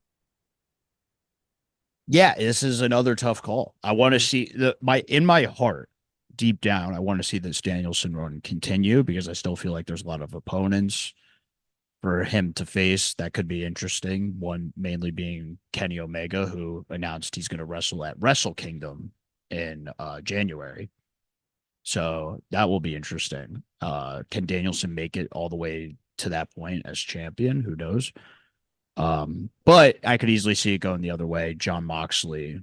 Speaker 2: Yeah, this is another tough call. I want to
Speaker 1: Mm-hmm.
Speaker 2: see in my heart, deep down, I want to see this Danielson run continue because I still feel like there's a lot of opponents for him to face that could be interesting. One mainly being Kenny Omega, who announced he's going to wrestle at Wrestle Kingdom in January. So that will be interesting. Can Danielson make it all the way to that point as champion? Who knows? But I could easily see it going the other way. Jon Moxley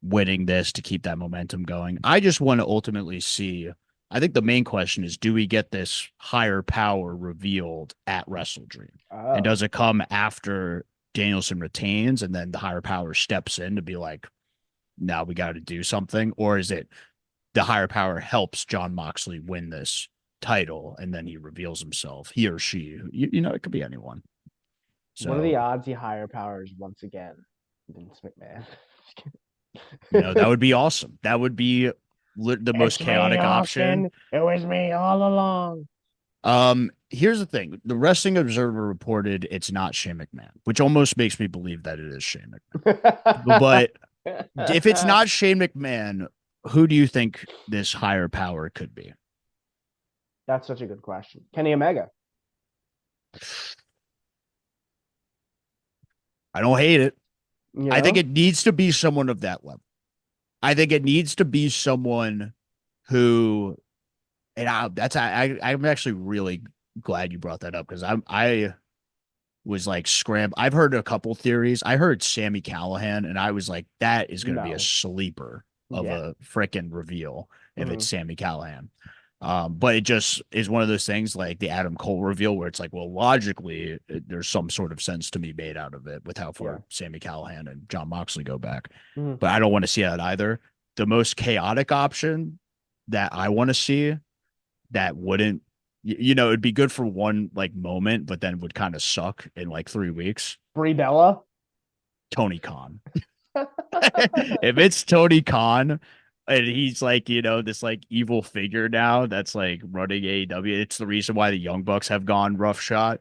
Speaker 2: winning this to keep that momentum going. I just want to ultimately see. I think the main question is, do we get this higher power revealed at WrestleDream? And
Speaker 1: Oh,
Speaker 2: does it come after Danielson retains and then the higher power steps in to be like, now we got to do something? Or is it the higher power helps Jon Moxley win this title and then he reveals himself, he or she? It could be anyone.
Speaker 1: what are the
Speaker 2: So,
Speaker 1: odds he higher powers once again Vince McMahon?
Speaker 2: that would be awesome. That would be the most
Speaker 1: It's me,
Speaker 2: chaotic option.
Speaker 1: Austin. It was me all along.
Speaker 2: Here's the thing: the Wrestling Observer reported it's not Shane McMahon, which almost makes me believe that it is Shane McMahon. But if it's not Shane McMahon, who do you think this higher power could be?
Speaker 1: That's such a good question. Kenny Omega.
Speaker 2: I don't hate it.
Speaker 1: You
Speaker 2: I think
Speaker 1: know?
Speaker 2: it needs to be someone of that level. I think it needs to be someone who, and I'm actually really glad you brought that up because I was like I've heard a couple theories. I heard Sammy Callahan, and I was like, that is going to be a
Speaker 1: No.
Speaker 2: sleeper of
Speaker 1: Yeah.
Speaker 2: a freaking reveal if it's
Speaker 1: Hmm.
Speaker 2: Sammy Callahan. But it just is one of those things like the Adam Cole reveal where it's like, well, logically, there's some sort of sense to be made out of it with how
Speaker 1: Yeah.
Speaker 2: far Sammy Callahan and Jon Moxley go back.
Speaker 1: Hmm.
Speaker 2: But I don't want to see that either. The most chaotic option that I want to see that wouldn't it'd be good for one like moment, but then would kind of suck in like 3 weeks.
Speaker 1: Brie Bella.
Speaker 2: Tony Khan. If it's Tony Khan and he's like, this like evil figure now that's like running AEW, it's the reason why the Young Bucks have gone roughshod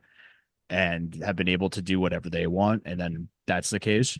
Speaker 2: and have been able to do whatever they want. And then that's the case.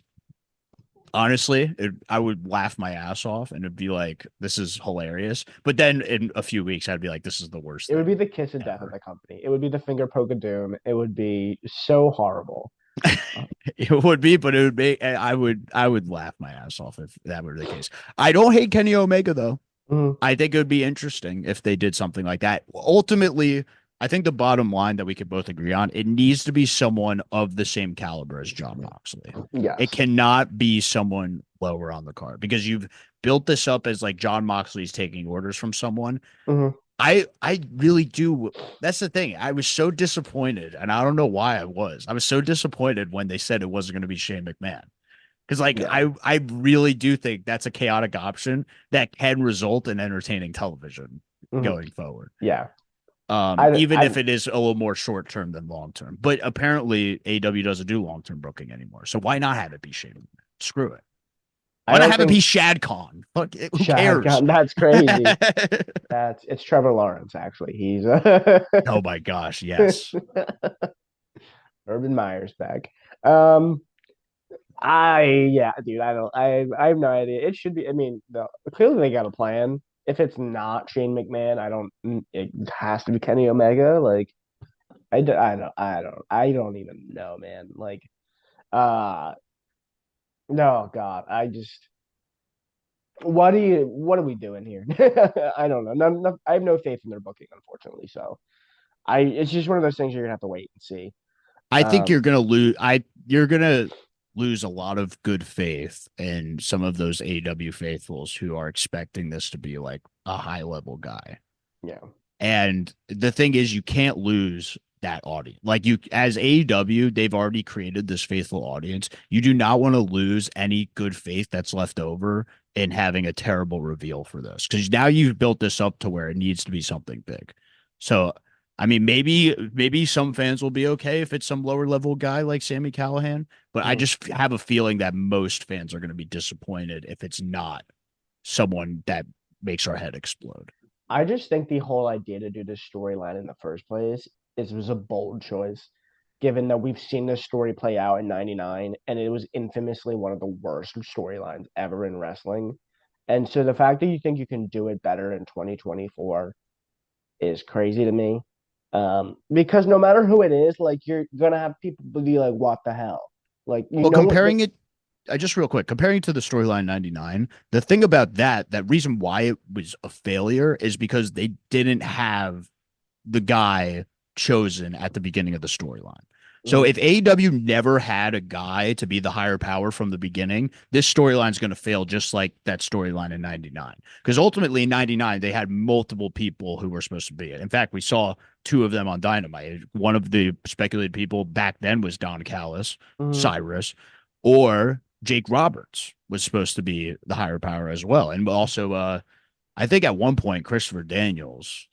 Speaker 2: Honestly, I would laugh my ass off and it'd be like, this is hilarious. But then in a few weeks, I'd be like, this is the worst
Speaker 1: It would be
Speaker 2: thing
Speaker 1: the kiss of death of
Speaker 2: ever.
Speaker 1: the company. It would be the finger poke of doom. It would be so horrible. Uh,
Speaker 2: It would be, but it would be. I would laugh my ass off if that were the case. I don't hate Kenny Omega though.
Speaker 1: mhm.
Speaker 2: I think it would be interesting if they did something like that. Ultimately, I think the bottom line that we could both agree on, it needs to be someone of the same caliber as Jon Moxley. It
Speaker 1: Yes.
Speaker 2: cannot be someone lower on the card because you've built this up as like Jon Moxley's taking orders from someone.
Speaker 1: Hmm.
Speaker 2: I really do. That's the thing. I was so disappointed, and I don't know why I was. I was so disappointed when they said it wasn't going to be Shane McMahon. Because like
Speaker 1: Yeah.
Speaker 2: I really do think that's a chaotic option that can result in entertaining television
Speaker 1: Hmm.
Speaker 2: going forward.
Speaker 1: Yeah. I,
Speaker 2: Even
Speaker 1: I,
Speaker 2: if it is a little more short term than long term. But apparently AW doesn't do long term booking anymore. So why not have it be Shane McMahon? Screw it.
Speaker 1: I
Speaker 2: Why not
Speaker 1: don't
Speaker 2: have it be
Speaker 1: think
Speaker 2: Shad Khan? Fuck, who
Speaker 1: Shad
Speaker 2: cares?
Speaker 1: Khan. That's crazy. It's Trevor Lawrence actually. He's
Speaker 2: Oh my gosh, yes.
Speaker 1: Urban Meyer's back. Um, yeah, dude, I have no idea. It should be. I mean, clearly they got a plan. If it's not Shane McMahon, I don't. It has to be Kenny Omega. Like, I don't even know, man. Like, Uh no, God, what are we doing here? I don't know. I have no faith in their booking, unfortunately. So it's just one of those things you're gonna have to wait and see.
Speaker 2: I think
Speaker 1: Um,
Speaker 2: you're gonna lose a lot of good faith in some of those AEW faithfuls who are expecting this to be like a high level guy.
Speaker 1: yeah,
Speaker 2: And the thing is, you can't lose that audience. Like you, as AEW, they've already created this faithful audience. You do not want to lose any good faith that's left over in having a terrible reveal for this, because now you've built this up to where it needs to be something big. So, I mean, maybe some fans will be okay if it's some lower level guy like Sammy Callahan, but I
Speaker 1: mhm.
Speaker 2: just have a feeling that most fans are going to be disappointed if it's not someone that makes our head explode.
Speaker 1: I just think the whole idea to do this storyline in the first place was a bold choice, given that we've seen this story play out in '99, and it was infamously one of the worst storylines ever in wrestling. And so the fact that you think you can do it better in 2024 is crazy to me. Because no matter who it is, like you're gonna have people be like, "What the hell?" Like you
Speaker 2: Well,
Speaker 1: know what?
Speaker 2: comparing it, just real quick, comparing to the storyline 99, the thing about that reason why it was a failure is because they didn't have the guy chosen at the beginning of the storyline. So
Speaker 1: Mhm.
Speaker 2: if AEW never had a guy to be the higher power from the beginning, this storyline is going to fail just like that storyline in 99. Because ultimately in 99, they had multiple people who were supposed to be it. In fact, we saw two of them on Dynamite. One of the speculated people back then was Don Callis,
Speaker 1: Mhm.
Speaker 2: Cyrus, or Jake Roberts was supposed to be the higher power as well. And also, I think at one point, Christopher Daniels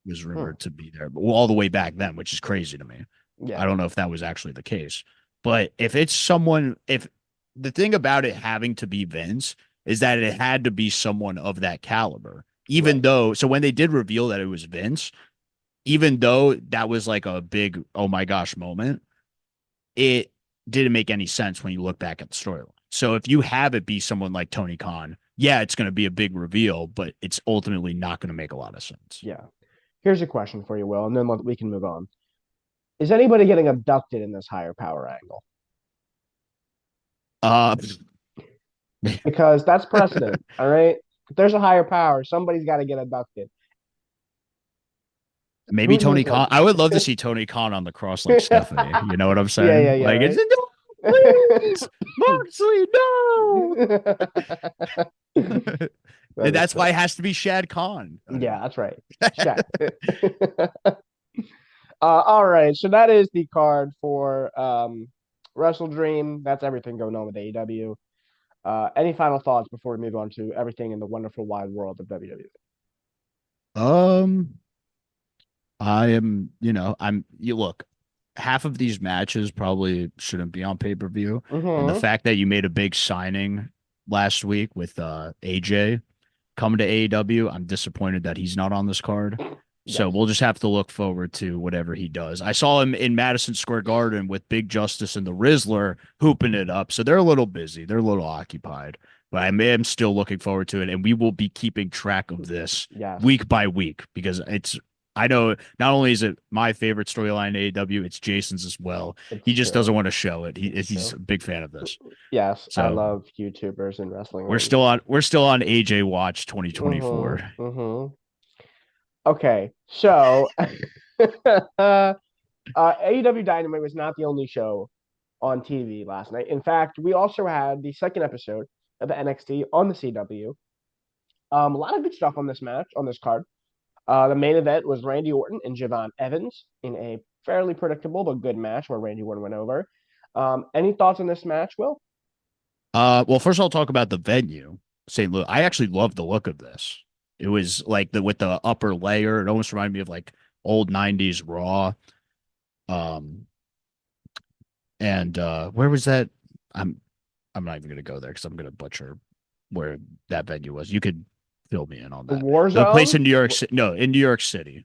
Speaker 2: was
Speaker 1: Hmm.
Speaker 2: rumored to be there, but all the way back then, which is crazy to me. I
Speaker 1: Yeah.
Speaker 2: don't know if that was actually the case. But if it's someone, if the thing about it having to be Vince is that it had to be someone of that caliber, even
Speaker 1: Right.
Speaker 2: though, so when they did reveal that it was Vince, even though that was like a big, oh my gosh moment, it didn't make any sense when you look back at the storyline. So if you have it be someone like Tony Khan, yeah, it's going to be a big reveal, but it's ultimately not going to make a lot of sense.
Speaker 1: Yeah. Here's a question for you, Will, and then we can move on. Is anybody getting abducted in this higher power angle?
Speaker 2: Uh,
Speaker 1: Because that's precedent. All right. If there's a higher power, somebody's got to get abducted.
Speaker 2: Maybe
Speaker 1: Who's
Speaker 2: Tony
Speaker 1: like,
Speaker 2: Khan. I would love to see Tony Khan on the cross like Stephanie. You know what I'm
Speaker 1: yeah, yeah,
Speaker 2: saying?
Speaker 1: yeah,
Speaker 2: Like it's
Speaker 1: right.
Speaker 2: no, please, Moxley, no.
Speaker 1: That is
Speaker 2: That's why
Speaker 1: correct.
Speaker 2: it has to be Shad Khan. I
Speaker 1: Yeah,
Speaker 2: don't
Speaker 1: that's right. Shaq. All right, so that is the card for WrestleDream. That's everything going on with AEW. Any final thoughts before we move on to everything in the wonderful wide world of WWE?
Speaker 2: know. I am, you look, half of these matches probably shouldn't be on pay-per-view. And the
Speaker 1: Mm-hmm.
Speaker 2: fact that you made a big signing last week with AJ coming to AEW, I'm disappointed that he's not on this card. So
Speaker 1: Yes.
Speaker 2: we'll just have to look forward to whatever he does. I saw him in Madison Square Garden with Big Justice and the Rizzler hooping it up. So they're a little busy. They're a little occupied. But I am still looking forward to it. And we will be keeping track of this
Speaker 1: Yes.
Speaker 2: week by week because I know not only is it my favorite storyline in AEW, it's Jason's as well.
Speaker 1: It's
Speaker 2: He just
Speaker 1: true.
Speaker 2: doesn't want to show it.
Speaker 1: It's
Speaker 2: He's
Speaker 1: true.
Speaker 2: a big fan of this.
Speaker 1: Yes, I
Speaker 2: So
Speaker 1: love YouTubers and wrestling
Speaker 2: we're
Speaker 1: rings.
Speaker 2: still on we're still on AJ Watch 2024.
Speaker 1: Mm-hmm. Mm-hmm. Okay, so AEW Dynamite was not the only show on TV last night. In fact, we also had the second episode of the NXT on the CW. A lot of good stuff on this match, on this card. The main event was Randy Orton and Javon Evans in a fairly predictable but good match where Randy Orton went over. Any thoughts on this match, Will?
Speaker 2: Well, first I'll talk about the venue, St. Louis. I actually love the look of this. It was like the with the upper layer. It almost reminded me of like old '90s Raw. Um, and where was that? I'm I'm not even gonna go there because I'm gonna butcher where that venue was. You could fill me in on
Speaker 1: The
Speaker 2: that. The place
Speaker 1: Warzone,
Speaker 2: in New York City. No, in New York City.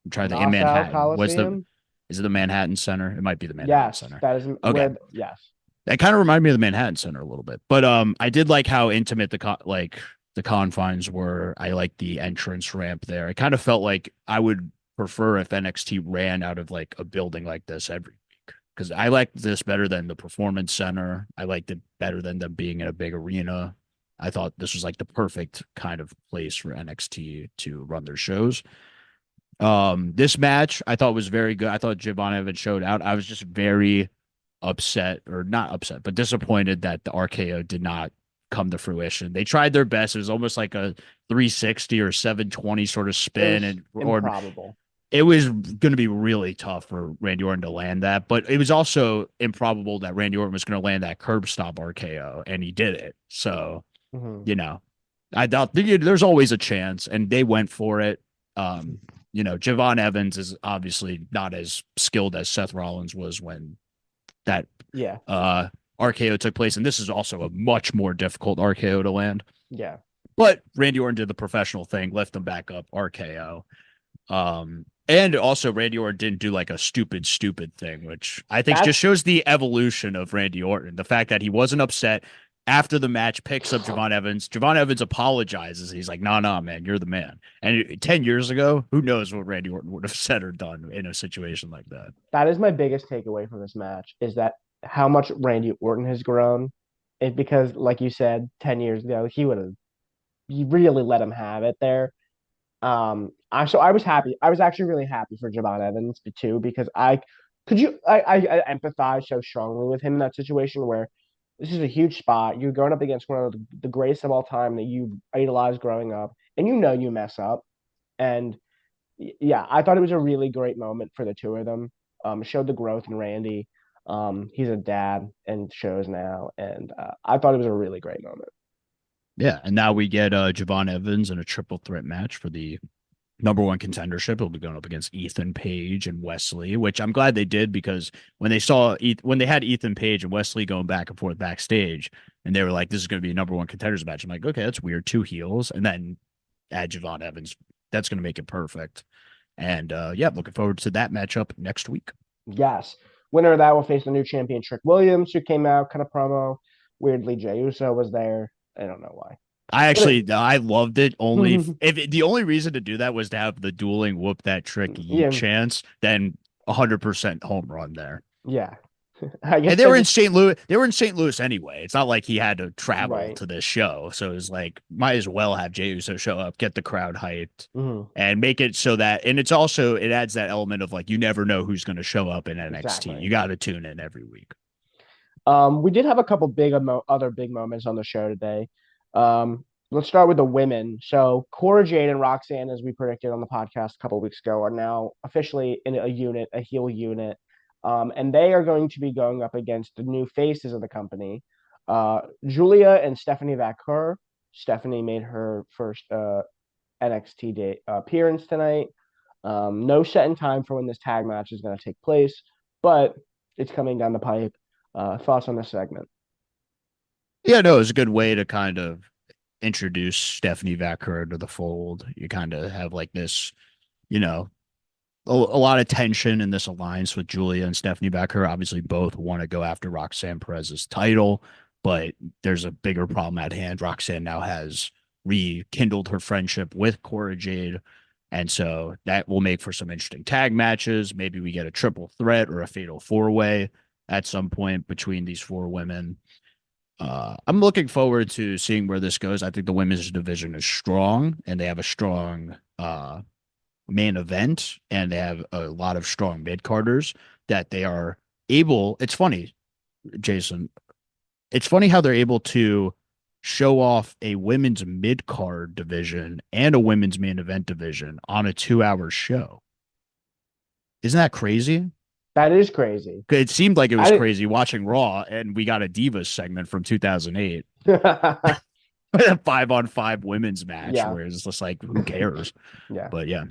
Speaker 2: I'm trying to think in
Speaker 1: Nassau
Speaker 2: Manhattan.
Speaker 1: Coliseum.
Speaker 2: Is it the Manhattan Center? It might be the Manhattan
Speaker 1: Yes,
Speaker 2: Center.
Speaker 1: that is
Speaker 2: Okay.
Speaker 1: where. Yes,
Speaker 2: That kind of reminded me of the Manhattan Center a little bit. But I did like how intimate the confines were. I like the entrance ramp there. It kind of felt like I would prefer if NXT ran out of like a building like this every week. because I liked this better than the Performance Center. I liked it better than them being in a big arena. I thought this was like the perfect kind of place for NXT to run their shows. This match I thought was very good. I thought Javon Evans showed out. I was just very upset, or not upset, but disappointed that the RKO did not come to fruition. They tried their best. It was almost like a 360 or 720 sort of
Speaker 1: It
Speaker 2: spin,
Speaker 1: was
Speaker 2: and or
Speaker 1: improbable.
Speaker 2: it was going to be really tough for Randy Orton to land that. But it was also improbable that Randy Orton was going to land that curb stop RKO, and he did it. So
Speaker 1: Hmm.
Speaker 2: you know, I doubt there's always a chance, and they went for it. Javon Evans is obviously not as skilled as Seth Rollins was when that
Speaker 1: Yeah,
Speaker 2: uh, RKO took place, and this is also a much more difficult RKO to land.
Speaker 1: yeah.
Speaker 2: But Randy Orton did the professional thing, lift him back up, RKO. And also Randy Orton didn't do like a stupid thing, which I think just
Speaker 1: That's
Speaker 2: shows the evolution of Randy Orton. The fact that he wasn't upset after the match, picks up Javon Evans. Javon Evans apologizes. He's like, "No, man, you're the man." And 10 years ago, who knows what Randy Orton would have said or done in a situation like that?
Speaker 1: that is my biggest takeaway from this match is that how much Randy Orton has grown. It because, like you said, 10 years ago, he really let him have it there. I was happy. I was actually really happy for Javon Evans too because I empathize so strongly with him in that situation where this is a huge spot. You're going up against one of the greatest of all time that you idolized growing up, and you mess up. And yeah, I thought it was a really great moment for the two of them. Showed the growth in Randy. He's a dad and shows now, and I thought it was a really great moment.
Speaker 2: Yeah, and now we get Javon Evans in a triple threat match for the number one contendership. He'll be going up against Ethan Page and Wesley, which I'm glad they did because when they had Ethan Page and Wesley going back and forth backstage, and they were like, "This is going to be a number one contenders match." I'm like, "Okay, that's weird. Two heels, and then add Javon Evans. That's going to make it perfect." And yeah, looking forward to that matchup next week.
Speaker 1: Yes. Winner of that will face the new champion Trick Williams, who came out, kind of promo. Weirdly, Jey Uso was there. I don't know why. But
Speaker 2: I loved it. Only
Speaker 1: it,
Speaker 2: if the only reason to do that was to have the dueling whoop that trick yeet
Speaker 1: yeah,
Speaker 2: chance, then 100% home run there.
Speaker 1: yeah. I
Speaker 2: And
Speaker 1: guess
Speaker 2: they
Speaker 1: they're
Speaker 2: were in
Speaker 1: just
Speaker 2: St. Louis. They were in St. Louis anyway. It's not like he had to travel
Speaker 1: right.
Speaker 2: to this show. So it was like, might as well have Jey Uso show up, get the crowd hyped,
Speaker 1: Hmm.
Speaker 2: and make it so that. And it's also it adds that element of like you never know who's going to show up in NXT.
Speaker 1: Exactly.
Speaker 2: You got to tune in every week.
Speaker 1: We did have a couple other big moments on the show today. Let's start with the women. So Cora Jade and Roxanne, as we predicted on the podcast a couple weeks ago, are now officially in a unit, a heel unit. And they are going to be going up against the new faces of the company, Julia and Stephanie Vaquer. Stephanie made her first appearance tonight. No set in time for when this tag match is going to take place, but it's coming down the pipe. Thoughts on this segment?
Speaker 2: Yeah, no, it was a good way to kind of introduce Stephanie Vaquer to the fold. You kind of have like this, you know, a lot of tension in this alliance with Julia and Stephanie Becker. Obviously, both want to go after Roxanne Perez's title, but there's a bigger problem at hand. Roxanne now has rekindled her friendship with Cora Jade. And so that will make for some interesting tag matches. Maybe we get a triple threat or a fatal four way at some point between these four women. I'm looking forward to seeing where this goes. I think the women's division is strong and they have a strong main event and they have a lot of strong mid carders that they are able. It's funny, Jason. It's funny how they're able to show off a women's mid card division and a women's main event division on a 2 hour show. Isn't that crazy?
Speaker 1: That is crazy.
Speaker 2: It seemed like it was
Speaker 1: I
Speaker 2: crazy watching Raw, and we got a Divas segment from 2008,
Speaker 1: didn't.
Speaker 2: a 5-on-5 women's match,
Speaker 1: Yeah,
Speaker 2: where it's just like, who cares?
Speaker 1: yeah.
Speaker 2: But yeah,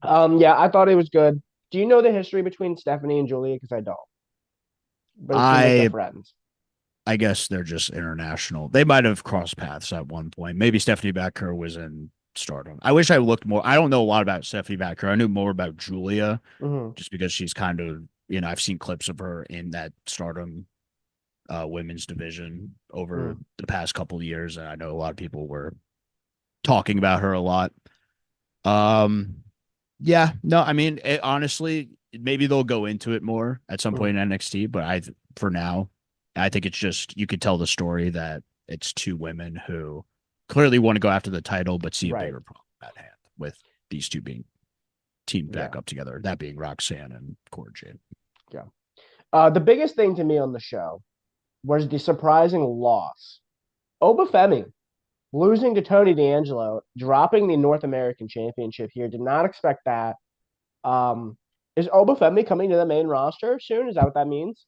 Speaker 1: Yeah, I thought it was good. Do you know the history between Stephanie and Julia? Because I don't, but it seemed like they're
Speaker 2: I
Speaker 1: friends.
Speaker 2: I guess they're just international. They might have crossed paths at one point. Maybe Stephanie Backer was in Stardom. I wish I looked more. I don't know a lot about Stephanie Backer. I knew more about Julia
Speaker 1: Hmm.
Speaker 2: just because she's kind of, I've seen clips of her in that Stardom women's division over
Speaker 1: Hmm.
Speaker 2: the past couple of years. And I know a lot of people were talking about her a lot. Um, yeah, no, I mean, honestly, maybe they'll go into it more at some
Speaker 1: Mm,
Speaker 2: point in NXT, but for now, I think it's just you could tell the story that it's two women who clearly want to go after the title, but see a
Speaker 1: right.
Speaker 2: bigger problem at hand with these two being teamed back
Speaker 1: Yeah.
Speaker 2: up together. That being Roxanne and Cora Jade.
Speaker 1: Yeah. The biggest thing to me on the show was the surprising loss. Obafemi losing to Tony D'Angelo, dropping the North American Championship here. Did not expect that. Um, is Obafemi coming to the main roster soon? Is that what that means?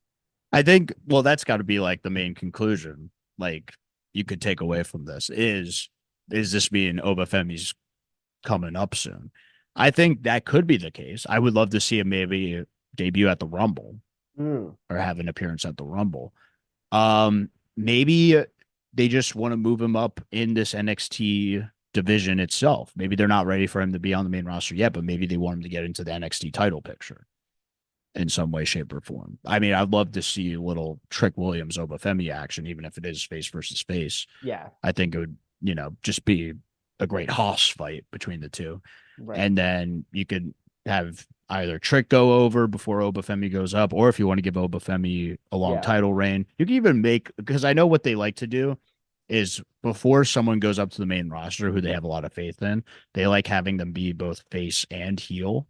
Speaker 2: I think, well, that's got to be like the main conclusion. Like you could take away from this is this being Obafemi's coming up soon? I think that could be the case. I would love to see him maybe debut at the Rumble
Speaker 1: Mm,
Speaker 2: or have an appearance at the Rumble. Maybe they just want to move him up in this NXT division itself. Maybe they're not ready for him to be on the main roster yet, but maybe they want him to get into the NXT title picture in some way, shape, or form. I mean, I'd love to see a little Trick Williams Obafemi action, even if it is face versus face.
Speaker 1: yeah,
Speaker 2: I think it would, just be a great hoss fight between the two.
Speaker 1: right.
Speaker 2: And then you could have either Trick go over before Obafemi goes up, or if you want to give Obafemi a long
Speaker 1: Yeah.
Speaker 2: title reign, you can even make, because I know what they like to do is before someone goes up to the main roster who they have a lot of faith in, they like having them be both face and heel.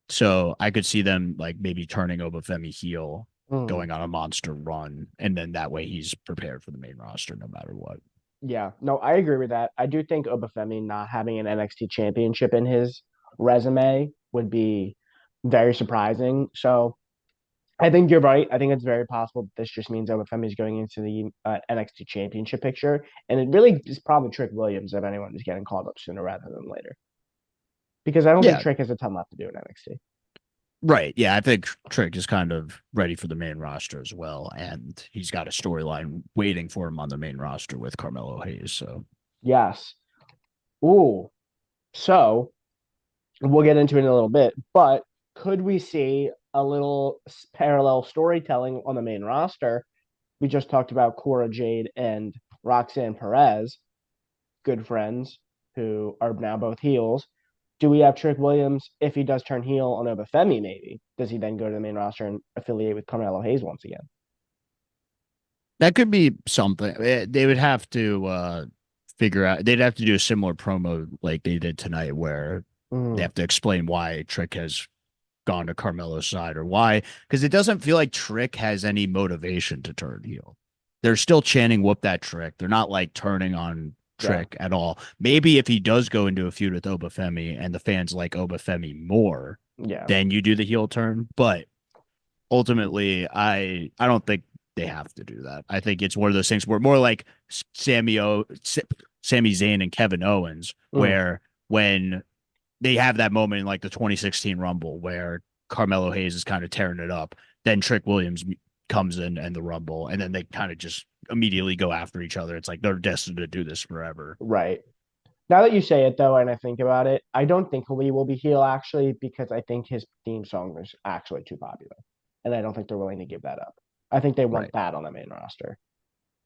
Speaker 2: So I could see them like maybe turning Obafemi heel,
Speaker 1: Mm,
Speaker 2: going on a monster run, and then that way he's prepared for the main roster no matter what.
Speaker 1: yeah. No, I agree with that. I do think Obafemi not having an NXT championship in his resume would be very surprising. So I think you're right. I think it's very possible that this just means Obafemi is going into the NXT championship picture. And it really is probably Trick Williams if anyone is getting called up sooner rather than later. Because I don't think
Speaker 2: Yeah,
Speaker 1: Trick has a ton left to do in NXT.
Speaker 2: right. Yeah, I think Trick is kind of ready for the main roster as well, and he's got a storyline waiting for him on the main roster with Carmelo Hayes. So
Speaker 1: Yes. Ooh. So we'll get into it in a little bit, but could we see a little parallel storytelling on the main roster? We just talked about Cora Jade and Roxanne Perez, good friends who are now both heels. Do we have Trick Williams if he does turn heel on Obafemi? Maybe does he then go to the main roster and affiliate with Carmelo Hayes once again?
Speaker 2: that could be something. They would have to figure out. They'd have to do a similar promo like they did tonight, where they
Speaker 1: Mm,
Speaker 2: have to explain why Trick has gone to Carmelo's side or why, because it doesn't feel like Trick has any motivation to turn heel. They're still chanting "whoop that Trick." They're not like turning on
Speaker 1: yeah,
Speaker 2: Trick at all. Maybe if he does go into a feud with Obafemi and the fans like Obafemi more,
Speaker 1: yeah,
Speaker 2: then you do the heel turn. But ultimately, I don't think they have to do that. I think it's one of those things where more like Sami Zayn and Kevin Owens,
Speaker 1: mm,
Speaker 2: where when they have that moment in like the 2016 Rumble where Carmelo Hayes is kind of tearing it up. Then Trick Williams comes in and the Rumble, and then they kind of just immediately go after each other. It's like they're destined to do this forever.
Speaker 1: right. Now that you say it though, and I think about it, I don't think Lee will be heel actually because I think his theme song is actually too popular, and I don't think they're willing to give that up. I think they want
Speaker 2: Right.
Speaker 1: that on the main roster.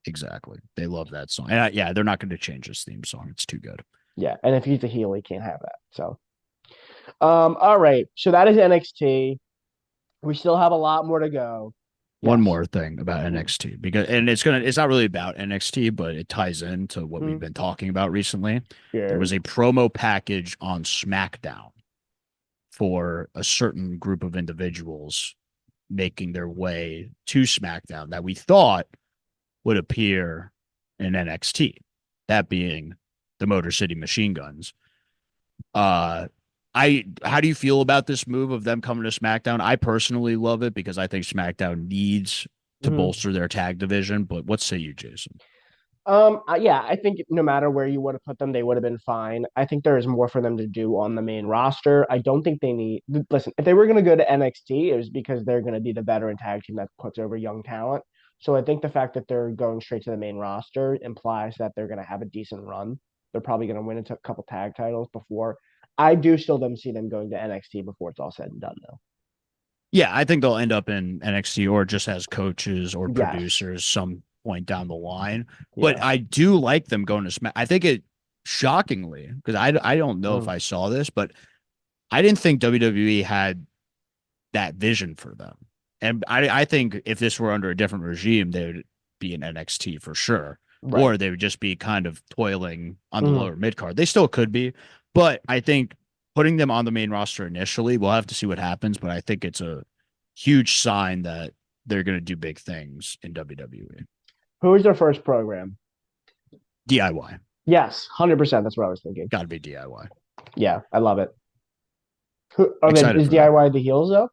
Speaker 2: Exactly. They love that song. And yeah, they're not going to change this theme song. It's too good.
Speaker 1: Yeah, and if he's a heel, he can't have that. So, all right. So that is NXT. We still have a lot more to go.
Speaker 2: One
Speaker 1: Yes.
Speaker 2: more thing about
Speaker 1: Mm,
Speaker 2: NXT because it's not really about NXT, but it ties into what we've
Speaker 1: mm,
Speaker 2: been talking about recently. There
Speaker 1: yeah.
Speaker 2: was a promo package on Smackdown for a certain group of individuals making their way to SmackDown that we thought would appear in NXT, that being the Motor City Machine Guns. Uh, how do you feel about this move of them coming to SmackDown? I personally love it because I think SmackDown needs to
Speaker 1: Mm.
Speaker 2: bolster their tag division. But what say you, Jason?
Speaker 1: Yeah, I think no matter where you would have put them, they would have been fine. I think there is more for them to do on the main roster. I don't think they need, listen, if they were going to go to NXT, it was because they're going to be the veteran tag team that puts over young talent. So I think the fact that they're going straight to the main roster implies that they're going to have a decent run. They're probably going to win a couple tag titles before. I do still them see them going to NXT before it's all said and done, though.
Speaker 2: Yeah, I think they'll end up in NXT or just as coaches or
Speaker 1: Yes.
Speaker 2: producers some point down the line. But
Speaker 1: Yeah.
Speaker 2: I do like them going to Smack. I think it shockingly because I don't know if
Speaker 1: Mm,
Speaker 2: I saw this, but I didn't think WWE had that vision for them. And I think if this were under a different regime, they would be in NXT for sure.
Speaker 1: Right.
Speaker 2: Or they would just be kind of toiling on the
Speaker 1: Mhm.
Speaker 2: lower mid card. They still could be, but I think putting them on the main roster initially, we'll have to see what happens. But I think it's a huge sign that they're going to do big things in WWE.
Speaker 1: Who was their first program?
Speaker 2: DIY.
Speaker 1: Yes, 100%. That's what I was thinking.
Speaker 2: Got to be DIY.
Speaker 1: Yeah, I love it.
Speaker 2: Excited
Speaker 1: Is
Speaker 2: for that.
Speaker 1: DIY the heels though?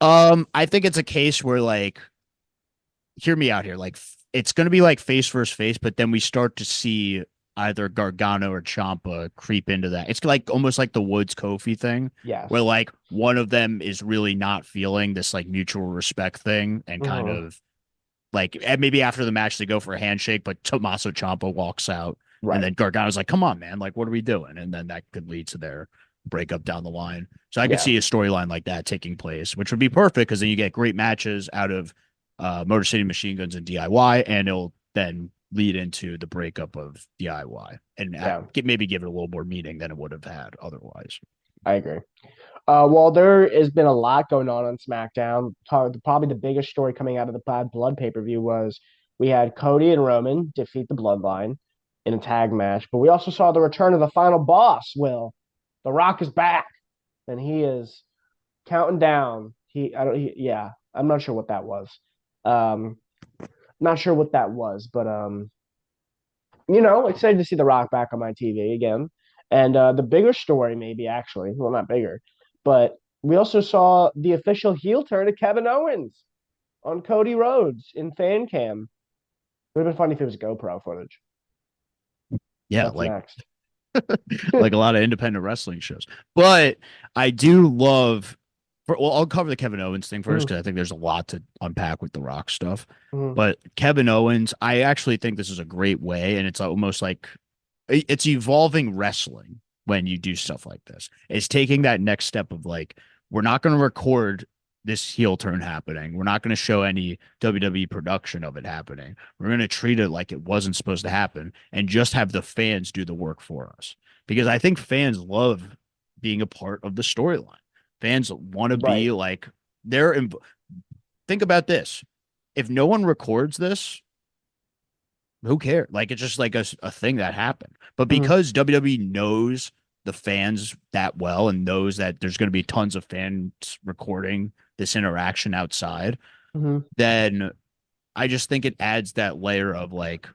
Speaker 2: I think it's a case where like, hear me out here. Like, it's going to be like face versus face, but then we start to see either Gargano or Champa creep into that. It's like almost like the Woods Kofi thing, where
Speaker 1: Yes.
Speaker 2: like one of them is really not feeling this like mutual respect thing and kind
Speaker 1: Hmm.
Speaker 2: of like maybe after the match they go for a handshake, but Tommaso Ciampa walks out, and
Speaker 1: Right.
Speaker 2: then Gargano's like, "Come on, man! Like, what are we doing?" And then that could lead to their breakup down the line. So I could
Speaker 1: Yeah.
Speaker 2: see a storyline like that taking place, which would be perfect because then you get great matches out of Motor City Machine Guns and DIY, and it'll then lead into the breakup of DIY and
Speaker 1: Yeah.
Speaker 2: maybe give it a little more meaning than it would have had otherwise.
Speaker 1: I agree. Well, there has been a lot going on SmackDown. Probably the biggest story coming out of the Bad Blood pay-per-view was we had Cody and Roman defeat the Bloodline in a tag match, but we also saw the return of the final boss, Will. The Rock is back, and he is counting down. Yeah, I'm not sure what that was. Um, not sure what that was, but excited to see The Rock back on my TV again. And the bigger story, maybe actually, well, not bigger, but we also saw the official heel turn of Kevin Owens on Cody Rhodes in fan cam. It would have been funny if it was GoPro footage.
Speaker 2: Yeah,
Speaker 1: What's next?
Speaker 2: like a lot of independent wrestling shows. But I do love, well, I'll cover the Kevin Owens thing first
Speaker 1: Mhm,
Speaker 2: because I think there's a lot to unpack with the Rock stuff.
Speaker 1: mhm.
Speaker 2: But Kevin Owens, I actually think this is a great way, and it's almost like it's evolving wrestling when you do stuff like this. It's taking that next step of like, we're not going to record this heel turn happening. We're not going to show any WWE production of it happening. We're going to treat it like it wasn't supposed to happen and just have the fans do the work for us. Because I think fans love being a part of the storyline. Fans want to be
Speaker 1: Right.
Speaker 2: like, they're, think about this. If no one records this, who cares? Like it's just like a thing that happened. But
Speaker 1: Mhm,
Speaker 2: because WWE knows the fans that well and knows that there's going to be tons of fans recording this interaction outside,
Speaker 1: mhm.
Speaker 2: then I just think it adds that layer of like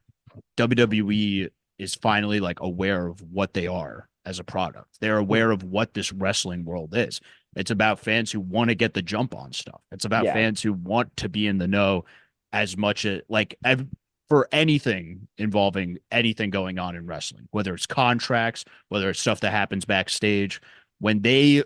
Speaker 2: WWE is finally like aware of what they are as a product. They're aware of what this wrestling world is. It's about fans who want to get the jump on stuff. It's about
Speaker 1: Yeah.
Speaker 2: fans who want to be in the know as much as like for anything involving anything going on in wrestling, whether it's contracts, whether it's stuff that happens backstage. When they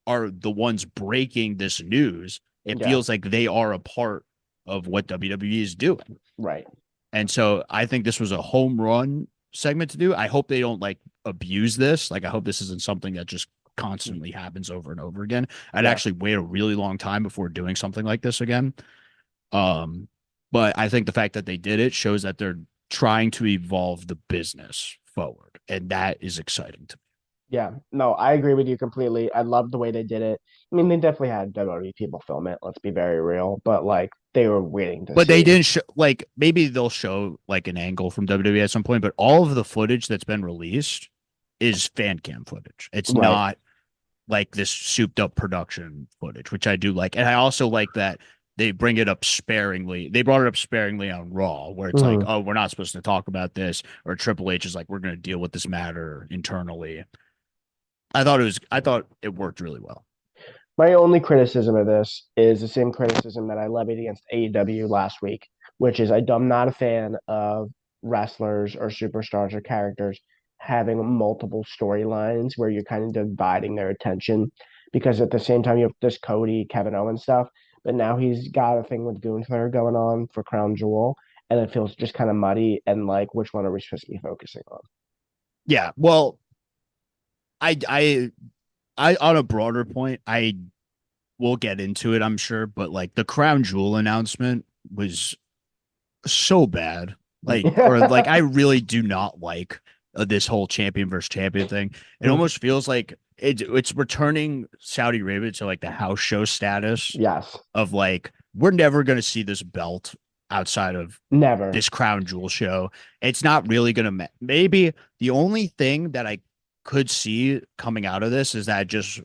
Speaker 2: are the ones breaking this news, it
Speaker 1: Yeah.
Speaker 2: feels like they are a part of what WWE is doing.
Speaker 1: Right.
Speaker 2: And so I think this was a home run segment to do. I hope they don't like abuse this. Like I hope this isn't something that just constantly happens over and over again. I'd
Speaker 1: Yeah.
Speaker 2: actually wait a really long time before doing something like this again. Um, but I think the fact that they did it shows that they're trying to evolve the business forward, and that is exciting to me.
Speaker 1: Yeah, no, I agree with you completely. I love the way they did it. I mean, they definitely had WWE people film it, let's be very real, but like they were waiting to
Speaker 2: But they
Speaker 1: see.
Speaker 2: didn't show like maybe they'll show like an angle from WWE at some point, but all of the footage that's been released is fan cam footage. It's
Speaker 1: Right.
Speaker 2: not like this souped up production footage, which I do like. And I also like that they bring it up sparingly. They brought it up sparingly on Raw, where it's like,
Speaker 1: Hmm.
Speaker 2: oh, we're not supposed to talk about this, or Triple H is like, we're going to deal with this matter internally. I thought it worked really well.
Speaker 1: My only criticism of this is the same criticism that I levied against AEW last week, which is I'm not a fan of wrestlers or superstars or characters having multiple storylines where you're kind of dividing their attention. Because at the same time, you have this Cody, Kevin Owens stuff, but now he's got a thing with Gunther going on for Crown Jewel, and it feels just kind of muddy. And like, which one are we supposed to be focusing on?
Speaker 2: Yeah. Well, I, I, on a broader point, I will get into it, I'm sure, but like the Crown Jewel announcement was so bad. I really do not like this whole champion versus champion thing. It almost feels like it's returning Saudi Arabia to like the house show status
Speaker 1: Yes.
Speaker 2: of like we're never going to see this belt outside of
Speaker 1: Never.
Speaker 2: this crown jewel show. It's not really going to maybe the only thing that I could see coming out of this is that just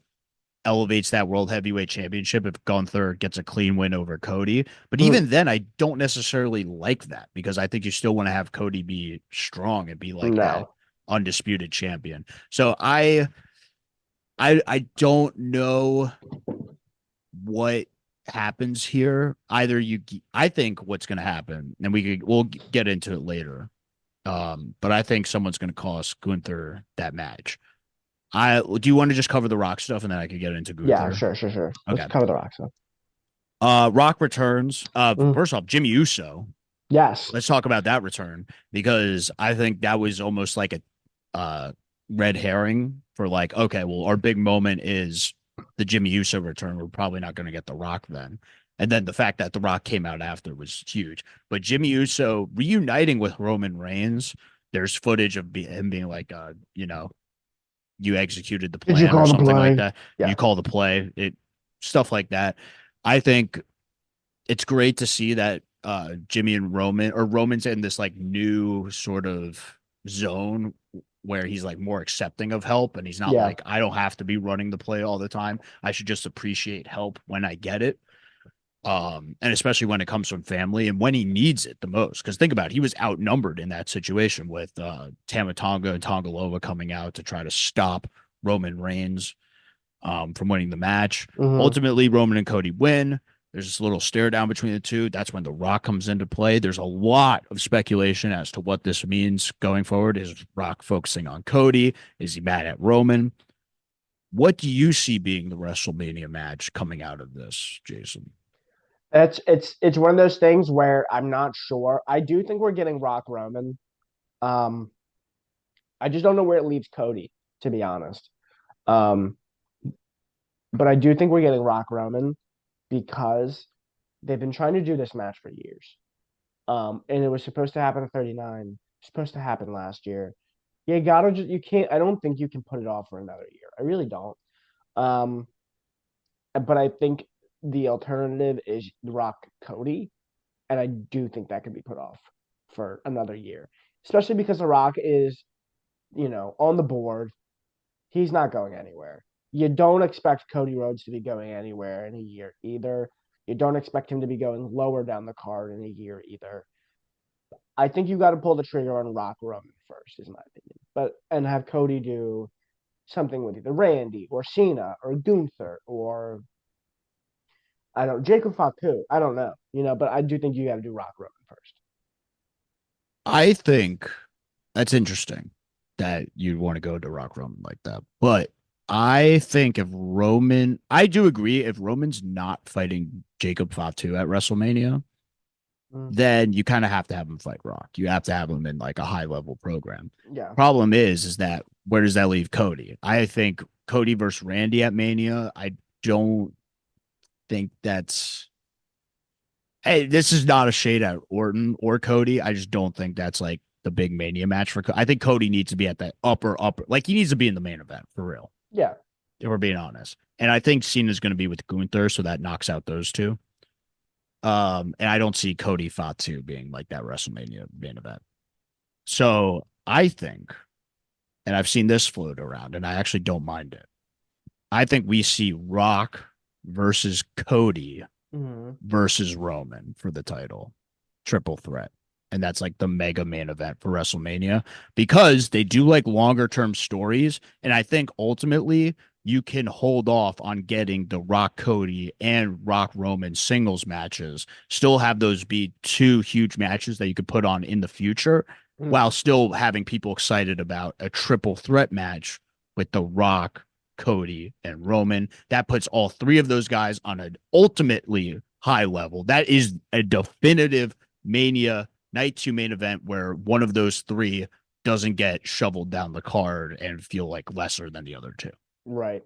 Speaker 2: elevates that world heavyweight championship if Gunther gets a clean win over Cody. But
Speaker 1: Mm,
Speaker 2: even then, I don't necessarily like that because I think you still want to have Cody be strong and be like that
Speaker 1: no.
Speaker 2: undisputed champion. So I don't know what happens here. Either I think what's going to happen, and we'll get into it later. But I think someone's going to cost Gunther that match. I do you want to just cover the Rock stuff and then I could get into
Speaker 1: Yeah,
Speaker 2: Gunther?
Speaker 1: sure, sure, sure. Let's
Speaker 2: Okay.
Speaker 1: cover the Rock stuff.
Speaker 2: Rock returns.
Speaker 1: Mm,
Speaker 2: First off, Jimmy Uso.
Speaker 1: yes.
Speaker 2: Let's talk about that return because I think that was almost like a red herring for like, okay, well, our big moment is the Jimmy Uso return. We're probably not going to get The Rock then. And then the fact that The Rock came out after was huge. But Jimmy Uso reuniting with Roman Reigns, there's footage of him being like, you executed the
Speaker 1: Did you
Speaker 2: plan or
Speaker 1: call the
Speaker 2: something like
Speaker 1: play?
Speaker 2: that.
Speaker 1: Yeah.
Speaker 2: You call the play, stuff like that. I think it's great to see that Jimmy and Roman's in this like new sort of zone where he's like more accepting of help and he's not
Speaker 1: Yeah.
Speaker 2: like I don't have to be running the play all the time. I should just appreciate help when I get it. And especially when it comes from family and when he needs it the most. Because think about it, he was outnumbered in that situation with Tama Tonga and Tongalova coming out to try to stop Roman Reigns from winning the match.
Speaker 1: Hmm.
Speaker 2: Ultimately, Roman and Cody win. There's this little stare down between the two. That's when The Rock comes into play. There's a lot of speculation as to what this means going forward. Is Rock focusing on Cody? Is he mad at Roman? What do you see being the WrestleMania match coming out of this, Jason?
Speaker 1: It's one of those things where I'm not sure. I do think we're getting Rock Roman. Um, I just don't know where it leaves Cody, to be honest. Um, but I do think we're getting Rock Roman because they've been trying to do this match for years. And it was supposed to happen at 39. Supposed to happen last year. You can't. I don't think you can put it off for another year. I really don't. Um, but I think the alternative is The Rock Cody, and I do think that could be put off for another year, especially because The Rock is, on the board. He's not going anywhere. You don't expect Cody Rhodes to be going anywhere in a year either. You don't expect him to be going lower down the card in a year either. I think you got to pull the trigger on Rock Roman first, is my opinion. And have Cody do something with either Randy or Cena or Gunther or I don't Jacob Fatu. I don't know, but I do think you got to do Rock Roman first.
Speaker 2: I think that's interesting that you'd want to go to Rock Roman like that. But I think if Roman, I do agree, if Roman's not fighting Jacob Fatu at WrestleMania,
Speaker 1: Mm,
Speaker 2: then you kind of have to have him fight Rock. You have to have him in like a high level program.
Speaker 1: yeah,
Speaker 2: Problem is that where does that leave Cody? I think Cody versus Randy at Mania. I don't think that's. Hey, this is not a shade at Orton or Cody. I just don't think that's like the big Mania match for. I think Cody needs to be at that upper, like he needs to be in the main event for real.
Speaker 1: yeah,
Speaker 2: If we're being honest, and I think Cena's going to be with Gunther, so that knocks out those two. And I don't see Cody Fatu being like that WrestleMania main event. So I think, and I've seen this float around, and I actually don't mind it. I think we see Rock versus Cody
Speaker 1: mm-hmm.
Speaker 2: versus Roman for the title, triple threat. And that's like the mega main event for WrestleMania because they do like longer term stories. And I think ultimately you can hold off on getting the Rock Cody and Rock Roman singles matches, still have those be two huge matches that you could put on in the future
Speaker 1: Mm-hmm.
Speaker 2: while still having people excited about a triple threat match with the Rock, Cody, and Roman. That puts all three of those guys on an ultimately high level. That is a definitive Mania night two main event where one of those three doesn't get shoveled down the card and feel like lesser than the other two.
Speaker 1: Right.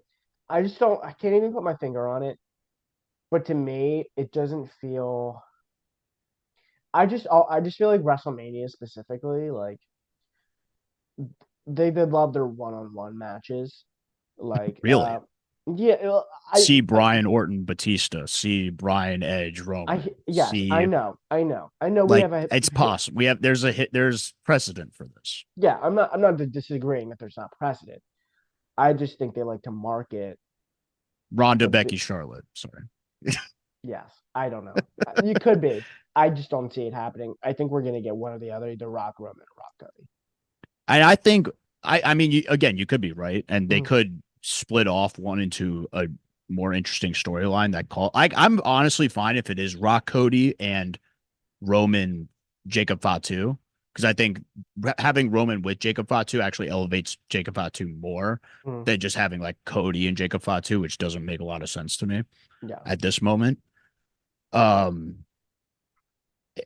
Speaker 1: I just don't. I can't even put my finger on it. But to me, it doesn't feel. I just feel like WrestleMania specifically, like they did love their one-on-one matches. Like,
Speaker 2: Really?
Speaker 1: yeah,
Speaker 2: See Brian Orton, Batista. See Brian Edge, Roman.
Speaker 1: yes,
Speaker 2: See,
Speaker 1: I know. We
Speaker 2: like
Speaker 1: have a
Speaker 2: it's possible. We have there's a hit. There's precedent for this.
Speaker 1: yeah. I'm not disagreeing that there's not precedent. I just think they like to market
Speaker 2: Ronda,
Speaker 1: the
Speaker 2: Becky, Charlotte. Sorry.
Speaker 1: yes. I don't know. You could be. I just don't see it happening. I think we're gonna get one or the other, either Rock Roman or Rock Cody.
Speaker 2: And I think I mean again, you could be right, and they
Speaker 1: Mhm.
Speaker 2: could split off one into a more interesting storyline that call. I'm honestly fine if it is Rock Cody and Roman Jacob Fatu, because I think having Roman with Jacob Fatu actually elevates Jacob Fatu more
Speaker 1: Mhm.
Speaker 2: than just having like Cody and Jacob Fatu, which doesn't make a lot of sense to me
Speaker 1: Yeah.
Speaker 2: at this moment. Um,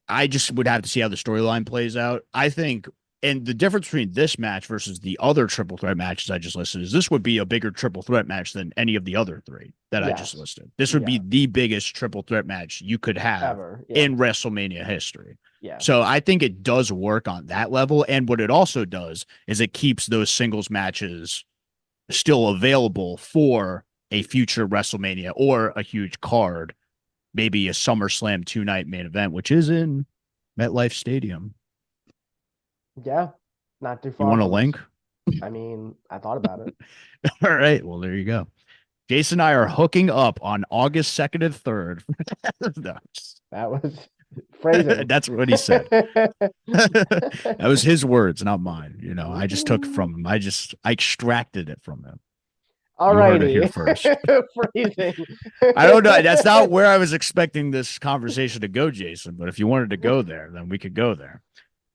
Speaker 2: I just would have to see how the storyline plays out. I think, and the difference between this match versus the other triple threat matches I just listed is this would be a bigger triple threat match than any of the other three that I just
Speaker 1: Yes.
Speaker 2: listed. This would be
Speaker 1: Yeah.
Speaker 2: the biggest triple threat match you could have
Speaker 1: Ever. Yeah.
Speaker 2: in WrestleMania history.
Speaker 1: Yeah.
Speaker 2: So I think it does work on that level. And what it also does is it keeps those singles matches still available for a future WrestleMania or a huge card, maybe a SummerSlam 2 night main event, which is in MetLife Stadium.
Speaker 1: Yeah. Not too
Speaker 2: You
Speaker 1: far
Speaker 2: want a
Speaker 1: from us.
Speaker 2: link?
Speaker 1: I mean, I thought about it.
Speaker 2: All right. Well, there you go. Jason and I are hooking up on August 2nd and 3rd. No,
Speaker 1: That was phrasing.
Speaker 2: that's what he said. That was his words, not mine. You know, I just took from him. I extracted it from him. You heard it here
Speaker 1: Alrighty.
Speaker 2: first.
Speaker 1: Phrasing.
Speaker 2: I don't know. That's not where I was expecting this conversation to go, Jason. But if you wanted to go there, then we could go there.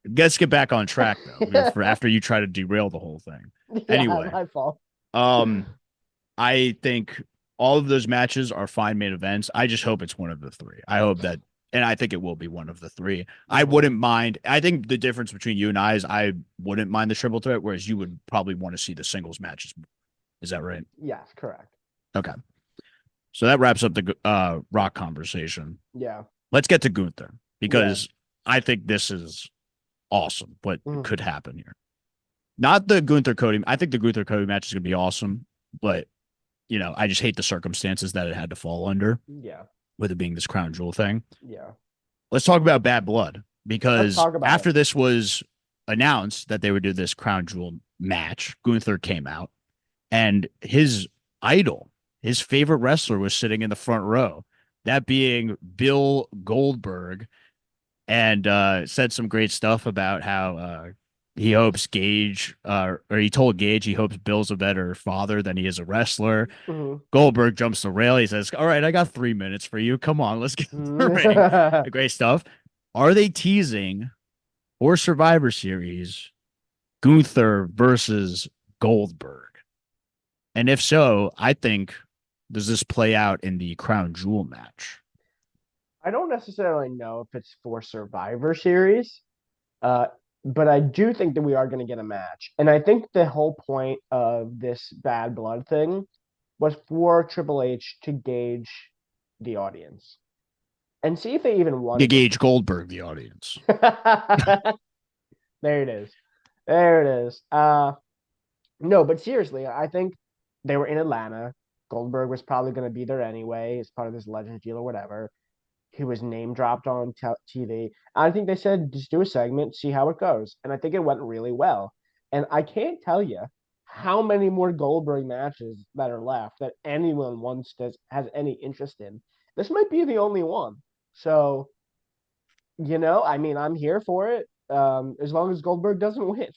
Speaker 2: Let's get back on track though. For after you try to derail the whole thing.
Speaker 1: Yeah,
Speaker 2: Anyway,
Speaker 1: my fault.
Speaker 2: um, I think all of those matches are fine main events. I just hope it's one of the three. I hope that, and I think it will be one of the three. I
Speaker 1: Mhm.
Speaker 2: wouldn't mind. I think the difference between you and I is I wouldn't mind the triple threat, whereas you would probably want to see the singles matches. Is that right?
Speaker 1: Yes, correct.
Speaker 2: Okay. So that wraps up the Rock conversation.
Speaker 1: Yeah.
Speaker 2: Let's get to Gunther
Speaker 1: Yeah.
Speaker 2: because I think this is awesome. What
Speaker 1: Mhm.
Speaker 2: could happen here? Not the Gunther Cody. I think the Gunther Cody match is going to be awesome, but I just hate the circumstances that it had to fall under
Speaker 1: Yeah.
Speaker 2: with it being this crown jewel thing.
Speaker 1: Yeah.
Speaker 2: Let's talk about Bad Blood
Speaker 1: Let's
Speaker 2: because
Speaker 1: talk about it.
Speaker 2: after this was announced that they would do this crown jewel match, Gunther came out and his idol, his favorite wrestler, was sitting in the front row, that being Bill Goldberg, and said some great stuff about how he hopes Gage, or he told Gage he hopes Bill's a better father than he is a wrestler.
Speaker 1: Mhm.
Speaker 2: Goldberg jumps the rail. He says, "All right, I got 3 minutes for you. Come on, let's get the ring."
Speaker 1: Mhm.
Speaker 2: Great stuff. Are they teasing for Survivor Series Gunther versus Goldberg? And if so, I think does this play out in the Crown Jewel match?
Speaker 1: I don't necessarily know if it's for Survivor Series, uh, but I do think that we are going to get a match. And I think the whole point of this bad blood thing was for Triple H to gauge the audience and see if they even
Speaker 2: To
Speaker 1: wanted to.
Speaker 2: gauge Goldberg, the audience.
Speaker 1: There it is. There it is. No, but seriously, I think they were in Atlanta. Goldberg was probably going to be there anyway as part of this Legends deal or whatever. He was name dropped on TV. I think they said just do a segment, see how it goes, and I think it went really well. And I can't tell you how many more Goldberg matches that are left that anyone wants to has any interest in. This might be the only one. So I mean, I'm here for it. As long as Goldberg doesn't win.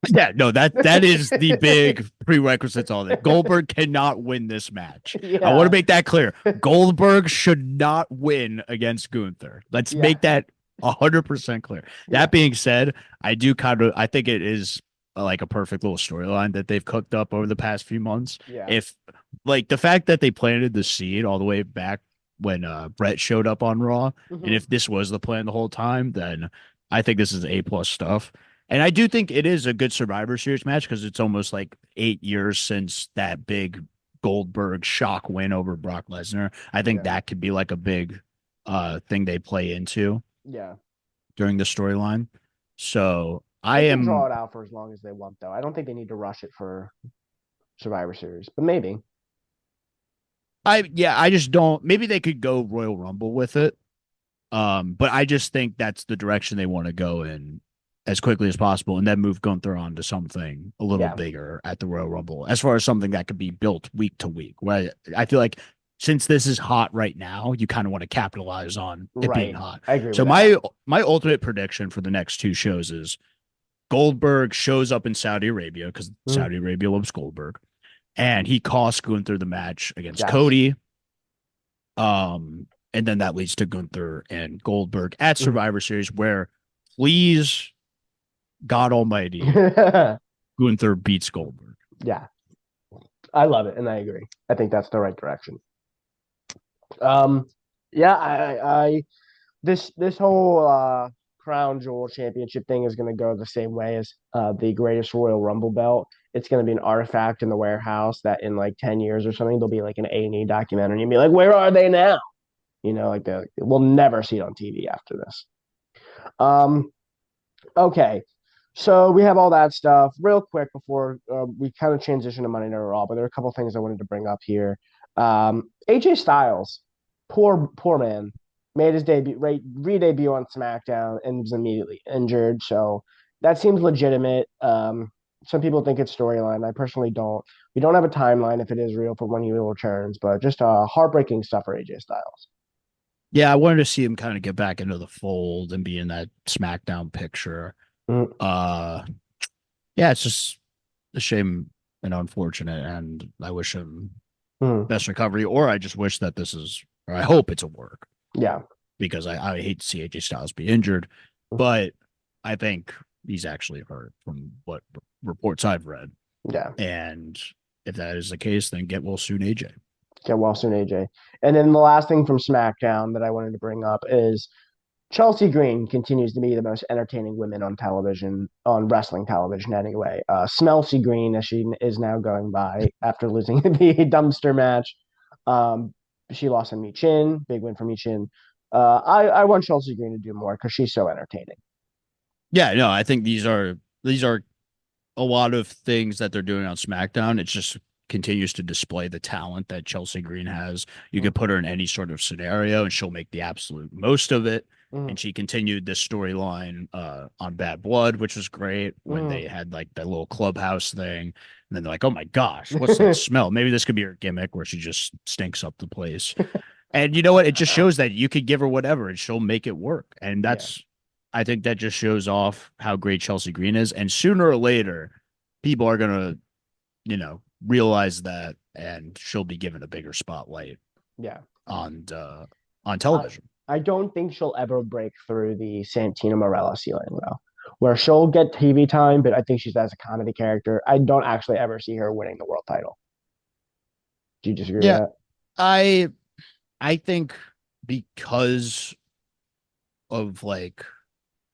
Speaker 2: Yeah, no, that is the big prerequisite to all that. Goldberg cannot win this match. I want to
Speaker 1: Yeah,
Speaker 2: make that clear. Goldberg should not win against Gunther. Let's
Speaker 1: yeah,
Speaker 2: make that 100% clear.
Speaker 1: yeah,
Speaker 2: That being said, I think it is like a perfect little storyline that they've cooked up over the past few months.
Speaker 1: yeah.
Speaker 2: If like the fact that they planted the seed all the way back when Brett showed up on Raw, and
Speaker 1: Hmm.
Speaker 2: if this was the plan the whole time, then I think this is A+ stuff. And I do think it is a good Survivor Series match because it's almost like 8 years since that big Goldberg shock win over Brock Lesnar. I think
Speaker 1: Yeah,
Speaker 2: that could be like a big thing they play into
Speaker 1: yeah.
Speaker 2: during the storyline. So I
Speaker 1: They can draw
Speaker 2: am
Speaker 1: it out for as long as they want, though. I don't think they need to rush it for Survivor Series, but maybe.
Speaker 2: I just don't. Maybe they could go Royal Rumble with it. But I just think that's the direction they want to go in as quickly as possible, and then move Gunther on to something a little
Speaker 1: Yeah,
Speaker 2: bigger at the Royal Rumble, as far as something that could be built week to week. Where I feel like since this is hot right now, you kind of want to capitalize on it being
Speaker 1: right.
Speaker 2: hot.
Speaker 1: I agree
Speaker 2: So
Speaker 1: with that.
Speaker 2: my ultimate prediction for the next two shows is Goldberg shows up in Saudi Arabia because
Speaker 1: Mm,
Speaker 2: Saudi Arabia loves Goldberg, and he costs Gunther the match against
Speaker 1: yes.
Speaker 2: Cody. And then that leads to Gunther and Goldberg at
Speaker 1: Mm.
Speaker 2: Survivor Series, where please, God Almighty, Gunther beats Goldberg.
Speaker 1: Yeah, I love it, and I agree. I think that's the right direction. Um, yeah, this whole crown jewel championship thing is going to go the same way as the greatest Royal Rumble belt. It's going to be an artifact in the warehouse that in like 10 years or something there'll be like an A&E documentary and be like, where are they now? Like we'll never see it on TV after this. Um, okay, so we have all that stuff. Real quick before we kind of transition to Monday Night Raw, but there are a couple things I wanted to bring up here. AJ Styles, poor man, made his debut, re-debut on SmackDown and was immediately injured. So that seems legitimate. Some people think it's storyline. I personally don't. We don't have a timeline if it is real for when he returns, but just heartbreaking stuff for AJ Styles.
Speaker 2: Yeah, I wanted to see him kind of get back into the fold and be in that SmackDown picture.
Speaker 1: Mm,
Speaker 2: Uh, yeah, it's just a shame and unfortunate, and I wish him
Speaker 1: mm,
Speaker 2: best recovery, or I just wish that this is, or I hope it's a work
Speaker 1: yeah.
Speaker 2: because I hate to see AJ Styles be injured, but I think he's actually hurt from what reports I've read.
Speaker 1: Yeah.
Speaker 2: And if that is the case, then get well soon, AJ.
Speaker 1: Get well soon, AJ. And then the last thing from SmackDown that I wanted to bring up is Chelsea Green continues to be the most entertaining women on television, on wrestling television anyway. Smelsy Green, as she is now going by after losing the dumpster match. Um, she lost in Michin, big win for Michin. I want Chelsea Green to do more because she's so entertaining.
Speaker 2: Yeah, no, I think these are a lot of things that they're doing on SmackDown. It just continues to display the talent that Chelsea Green has. You
Speaker 1: Mm,
Speaker 2: could put her in any sort of scenario and she'll make the absolute most of it.
Speaker 1: mm,
Speaker 2: And she continued this storyline on Bad Blood, which was great when
Speaker 1: mm.
Speaker 2: they had like that little clubhouse thing. And then they're like, oh my gosh, what's that smell? Maybe this could be her gimmick where she just stinks up the place. And you know what? It just shows that you could give her whatever and she'll make it work. And
Speaker 1: Yeah,
Speaker 2: I think that just shows off how great Chelsea Green is. And sooner or later, people are going to, realize that and she'll be given a bigger spotlight
Speaker 1: yeah.
Speaker 2: on, on
Speaker 1: I,
Speaker 2: television.
Speaker 1: I don't think she'll ever break through the Santina Morella ceiling though, where she'll get TV time, but I think she's as a comedy character. I don't actually ever see her winning the world title. Do you disagree with
Speaker 2: Yeah.
Speaker 1: that?
Speaker 2: I, I think because of like,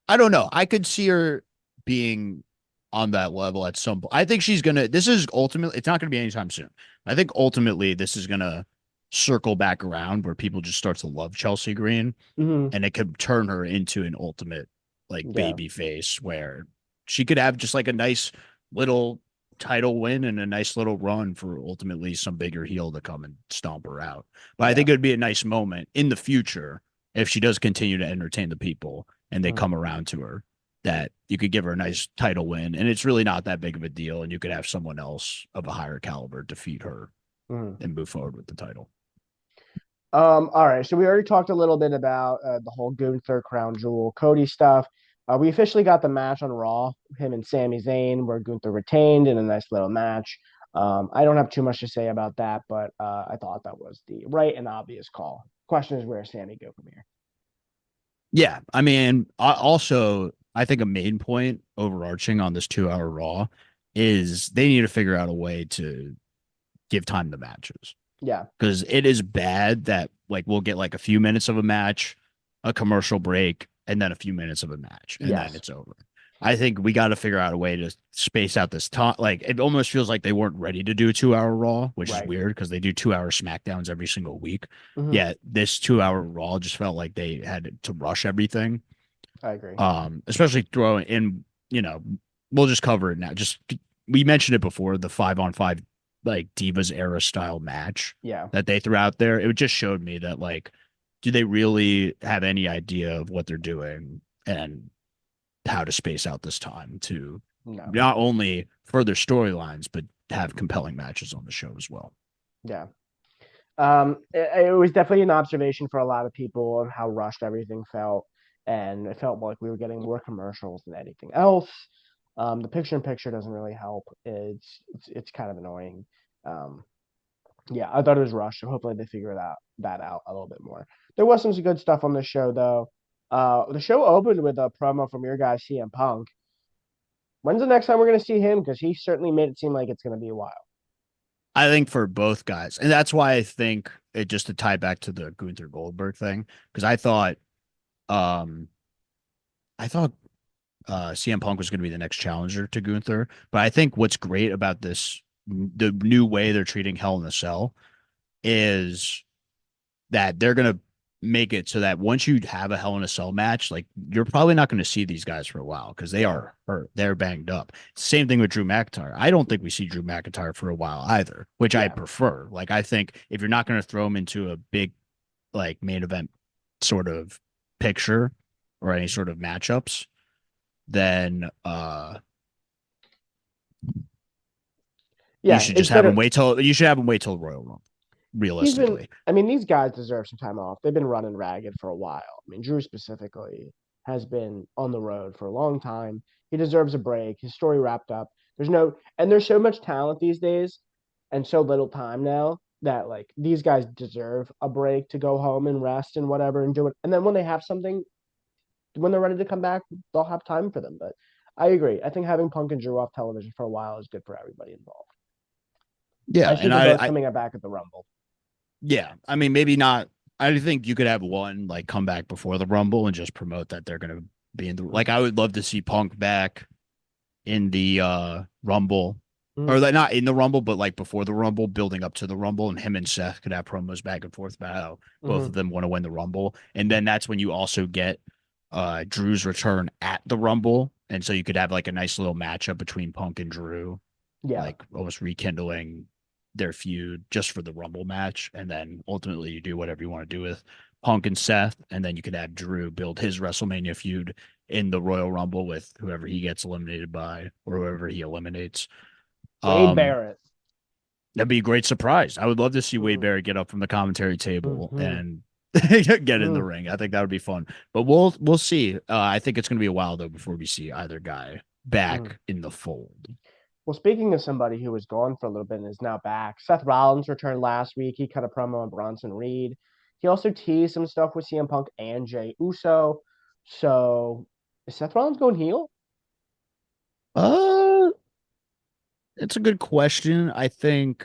Speaker 2: I don't know. I could see her being on that level at some point. I think she's gonna. This is ultimately. It's not gonna be anytime soon. I think ultimately this is gonna circle back around where people just start to love Chelsea Green,
Speaker 1: Hmm.
Speaker 2: and it could turn her into an ultimate like
Speaker 1: Yeah.
Speaker 2: baby face where she could have just like a nice little title win and a nice little run for ultimately some bigger heel to come and stomp her out. But I
Speaker 1: Yeah.
Speaker 2: think it would be a nice moment in the future if she does continue to entertain the people and they
Speaker 1: Mm,
Speaker 2: come around to her that you could give her a nice title win and it's really not that big of a deal and you could have someone else of a higher caliber defeat her
Speaker 1: mm.
Speaker 2: and move forward with the title.
Speaker 1: All right. So we already talked a little bit about the whole Gunther Crown Jewel Cody stuff. We officially got the match on Raw, him and Sami Zayn, where Gunther retained in a nice little match. I don't have too much to say about that, but I thought that was the right and obvious call. Question is where Sami go from here.
Speaker 2: Yeah, I mean, I think a main point overarching on this 2 hour Raw is they need to figure out a way to give time to matches
Speaker 1: Yeah.
Speaker 2: because it is bad that like we'll get like a few minutes of a match, a commercial break, and then a few minutes of a match, and then
Speaker 1: Yes.
Speaker 2: it's over. I think we got to figure out a way to space out this time. Like it almost feels like they weren't ready to do a 2 hour Raw, which is
Speaker 1: Right.
Speaker 2: weird because they do 2 hour Smackdowns every single week.
Speaker 1: Hmm.
Speaker 2: Yeah, this 2 hour Raw just felt like they had to rush everything.
Speaker 1: I agree.
Speaker 2: Especially throwing in, we'll just cover it now. Just we mentioned it before, the 5-on-5 like Divas era style match
Speaker 1: Yeah.
Speaker 2: that they threw out there, it just showed me that like, do they really have any idea of what they're doing and how to space out this time to
Speaker 1: No.
Speaker 2: not only further storylines but have compelling matches on the show as well.
Speaker 1: Yeah. It was definitely an observation for a lot of people of how rushed everything felt, and it felt like we were getting more commercials than anything else. The picture in picture doesn't really help. It's kind of annoying. Um, yeah, I thought it was rushed. So hopefully they figure that out a little bit more. There was some good stuff on the show though. The show opened with a promo from your guy CM Punk. When's the next time we're gonna see him? Because he certainly made it seem like it's gonna be a while.
Speaker 2: I think for both guys, and that's why I think it just to tie back to the Gunther Goldberg thing, because um, I thought CM Punk was going to be the next challenger to Gunther, but I think what's great about this, the new way they're treating Hell in a Cell, is that they're going to make it so that once you have a Hell in a Cell match, like you're probably not going to see these guys for a while because they
Speaker 1: Yeah,
Speaker 2: are hurt, they're banged up. Same thing with Drew McIntyre. I don't think we see Drew McIntyre for a while either, which I
Speaker 1: yeah.
Speaker 2: prefer. Like I think if you're not going to throw him into a big like main event sort of picture or any sort of matchups, then you
Speaker 1: Yeah,
Speaker 2: should
Speaker 1: it's
Speaker 2: just have him
Speaker 1: better.
Speaker 2: wait till you should have him wait till Royal Rumble,
Speaker 1: He's been,
Speaker 2: realistically.
Speaker 1: I mean, these guys deserve some time off. They've been running ragged for a while. I mean, Drew specifically has been on the road for a long time. He deserves a break. His story wrapped up. There's so much talent these days and so little time now that like these guys deserve a break to go home and rest and whatever and do it. And then when they have something, when they're ready to come back, they'll have time for them. But I agree. I think having Punk and Drew off television for a while is good for everybody involved,
Speaker 2: Yeah,
Speaker 1: especially
Speaker 2: and
Speaker 1: for both coming back at the Rumble.
Speaker 2: yeah, I mean maybe not. I think you could have one like come back before the Rumble and just promote that they're going to be in the like. I would love to see Punk back in the Rumble, or
Speaker 1: Mm-hmm.
Speaker 2: like not in the Rumble, but like before the Rumble, building up to the Rumble, and him and Seth could have promos back and forth about how both
Speaker 1: Mm-hmm.
Speaker 2: of them want to win the Rumble, and then that's when you also get Drew's return at the Rumble, and so you could have like a nice little matchup between Punk and Drew,
Speaker 1: Yeah.
Speaker 2: like almost rekindling their feud just for the Rumble match, and then ultimately you do whatever you want to do with Punk and Seth, and then you could have Drew build his WrestleMania feud in the Royal Rumble with whoever he gets eliminated by or whoever he eliminates.
Speaker 1: Wade
Speaker 2: Um,
Speaker 1: Barrett.
Speaker 2: that'd be a great surprise. I would love to see Wade
Speaker 1: Mm-hmm.
Speaker 2: Barrett get up from the commentary table
Speaker 1: Mm-hmm.
Speaker 2: and get in the
Speaker 1: Mm-hmm.
Speaker 2: ring. I think that would be fun. But we'll see. I think it's going to be a while though before we see either guy
Speaker 1: Mm-hmm.
Speaker 2: back in the fold.
Speaker 1: Well, speaking of somebody who was gone for a little bit and is now back, Seth Rollins returned last week. He cut a promo on Bronson Reed. He also teased some stuff with CM Punk and Jay Uso. So, is Seth Rollins going heel?
Speaker 2: Uh, it's a good question. I think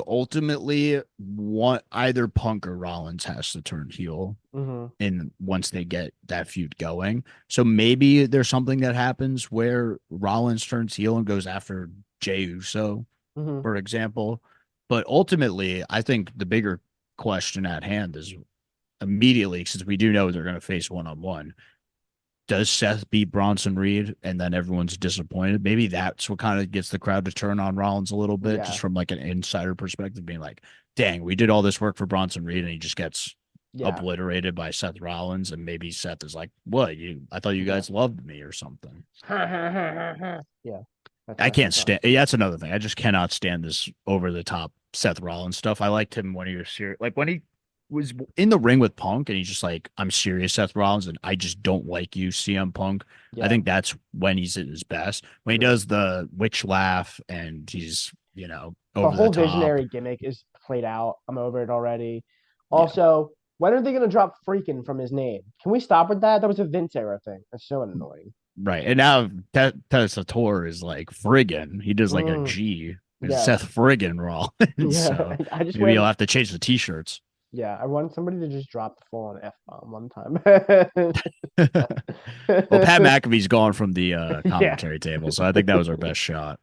Speaker 2: ultimately one either Punk or Rollins has to turn heel
Speaker 1: Mm-hmm.
Speaker 2: and once they get that feud going. So maybe there's something that happens where Rollins turns heel and goes after Jey Uso,
Speaker 1: Mm-hmm.
Speaker 2: for example. But ultimately, I think the bigger question at hand is immediately, since we do know they're going to face one on one, does Seth beat Bronson Reed and then everyone's disappointed? Maybe that's what kind of gets the crowd to turn on Rollins a little bit, just
Speaker 1: Yeah.
Speaker 2: from like an insider perspective, being like, dang, we did all this work for Bronson Reed and he just gets
Speaker 1: Yeah.
Speaker 2: obliterated by Seth Rollins. And maybe Seth is like, what? I thought you
Speaker 1: Yeah.
Speaker 2: guys loved me or something.
Speaker 1: Yeah. That's
Speaker 2: I
Speaker 1: definitely
Speaker 2: can't
Speaker 1: fun.
Speaker 2: stand that's another thing. I just cannot stand this over the top Seth Rollins stuff. I liked him when he was serious, like when he was in the ring with Punk and he's just like, I'm serious, Seth Rollins, and I just don't like you, CM Punk. I
Speaker 1: Yeah.
Speaker 2: think that's when he's at his best. When he
Speaker 1: True.
Speaker 2: does the witch laugh and he's,
Speaker 1: The
Speaker 2: over the
Speaker 1: whole
Speaker 2: top.
Speaker 1: visionary gimmick is played out. I'm over it already.
Speaker 2: Yeah.
Speaker 1: Also, when are they going to drop freaking from his name? Can we stop with that? That was a Vince era thing. That's so annoying.
Speaker 2: Right. And now Tessator is like friggin'. He does like a
Speaker 1: Mm,
Speaker 2: G. It's
Speaker 1: yeah.
Speaker 2: Seth friggin' Rollins.
Speaker 1: Yeah.
Speaker 2: So
Speaker 1: I just
Speaker 2: maybe you'll
Speaker 1: went,
Speaker 2: have to change the t-shirts.
Speaker 1: yeah, I want somebody to just drop the full on F bomb one time.
Speaker 2: Well, Pat McAfee's gone from the
Speaker 1: Yeah.
Speaker 2: commentary table, so I think that was our best shot.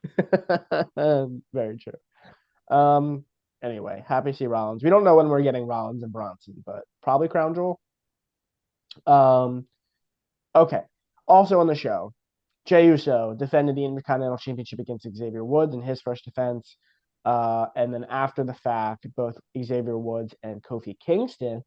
Speaker 1: Very true. Um, anyway, happy to see Rollins. We don't know when we're getting Rollins and Bronson, but probably Crown Jewel. Um, okay. Also on the show, Jey Uso defended the Intercontinental Championship against Xavier Woods in his first defense. And then after the fact, both Xavier Woods and Kofi Kingston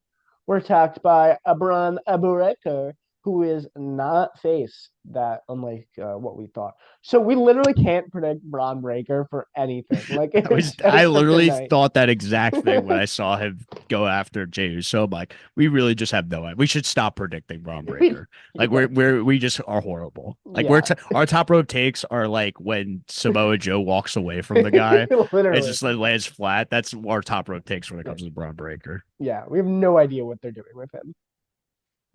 Speaker 1: were attacked by Abran Abureker, who is not face that unlike what we thought. So we literally can't predict Braun Breaker for anything. Like it's
Speaker 2: I
Speaker 1: just
Speaker 2: literally
Speaker 1: kryptonite.
Speaker 2: thought that exact thing when I saw him go after Jey Uso. I'm like, we really just have no idea. We should stop predicting Braun Breaker. Like
Speaker 1: Yeah,
Speaker 2: we just are horrible. Like
Speaker 1: yeah,
Speaker 2: our top rope takes are like when Samoa Joe walks away from the guy. It
Speaker 1: literally.
Speaker 2: just like lands flat. That's our top rope takes when it
Speaker 1: Yeah,
Speaker 2: comes to Braun Breaker.
Speaker 1: yeah, we have no idea what they're doing with him.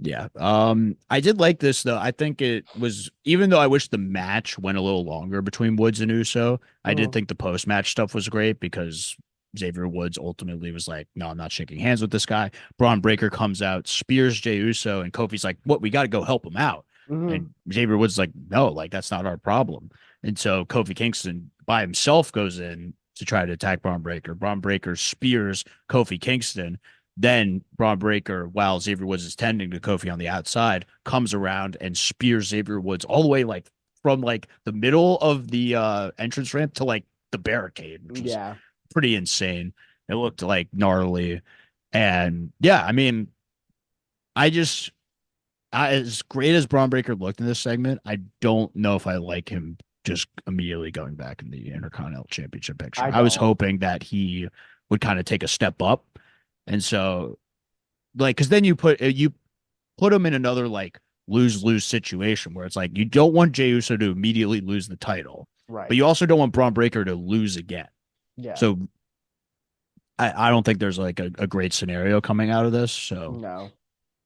Speaker 2: Yeah. I did like this though. I think it was even though I wish the match went a little longer between Woods and Uso, I did
Speaker 1: Mhm.
Speaker 2: think the post match stuff was great because Xavier Woods ultimately was like, no, I'm not shaking hands with this guy. Braun Breaker comes out, spears Jey Uso, and Kofi's like, what? We got to go help him out. And
Speaker 1: Mhm.
Speaker 2: Xavier Woods is like, no, like that's not our problem. And so Kofi Kingston by himself goes in to try to attack Braun Breaker. Braun Breaker spears Kofi Kingston. Then Braun Breaker, while Xavier Woods is tending to Kofi on the outside, comes around and spears Xavier Woods all the way like from like the middle of the entrance ramp to like the barricade, which was
Speaker 1: Yeah.
Speaker 2: pretty insane. It looked like gnarly. And yeah, I mean, I just as great as Braun Breaker looked in this segment, I don't know if I like him just immediately going back in the Intercontinental Championship picture.
Speaker 1: I
Speaker 2: I was
Speaker 1: don't.
Speaker 2: hoping that he would kind of take a step up. And so like because then you put him in another like lose-lose situation where it's like you don't want Jey Uso to immediately lose the title, but
Speaker 1: Right.
Speaker 2: you also don't want Braun Breaker to lose again.
Speaker 1: Yeah.
Speaker 2: So I don't think there's like a great scenario coming out of this. So
Speaker 1: No.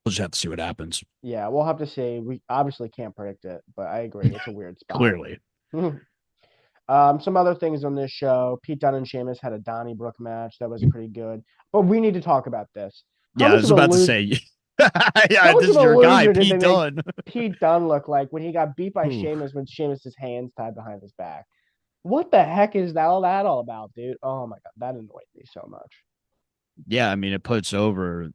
Speaker 2: we'll just have to see what happens.
Speaker 1: Yeah, we'll have to see. We obviously can't predict it, but I agree. It's a weird spot.
Speaker 2: Clearly.
Speaker 1: Some other things on this show. Pete Dunne and Sheamus had a Donnybrook match that was pretty good. But we need to talk about this. How
Speaker 2: Yeah, I
Speaker 1: much
Speaker 2: was
Speaker 1: of a
Speaker 2: about to
Speaker 1: lose
Speaker 2: say
Speaker 1: how
Speaker 2: yeah,
Speaker 1: much
Speaker 2: this
Speaker 1: of
Speaker 2: is
Speaker 1: a
Speaker 2: your guy,
Speaker 1: loser did they
Speaker 2: Pete
Speaker 1: make
Speaker 2: Dunne.
Speaker 1: Pete Dunne look like when he got beat by
Speaker 2: Ooh.
Speaker 1: Sheamus with Sheamus's hands tied behind his back? What the heck is that all about, dude? Oh my god, that annoyed me so much.
Speaker 2: Yeah, I mean it puts over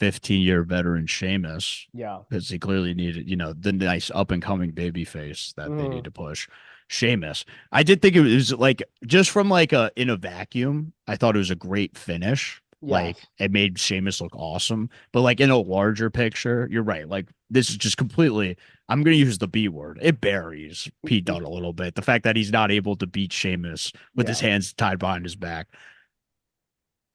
Speaker 2: 15-year veteran Sheamus
Speaker 1: Yeah.
Speaker 2: because he clearly needed, the nice up and coming baby face that they need
Speaker 1: Hmm.
Speaker 2: to push. Sheamus. I did think it was like just from like in a vacuum, I thought it was a great finish. Like
Speaker 1: Yes.
Speaker 2: it made Sheamus look awesome. But like in a larger picture, you're right. Like this is just completely I'm gonna use the B word. It buries Pete Dunne a little bit. The fact that he's not able to beat Sheamus with his
Speaker 1: Yeah.
Speaker 2: hands tied behind his back.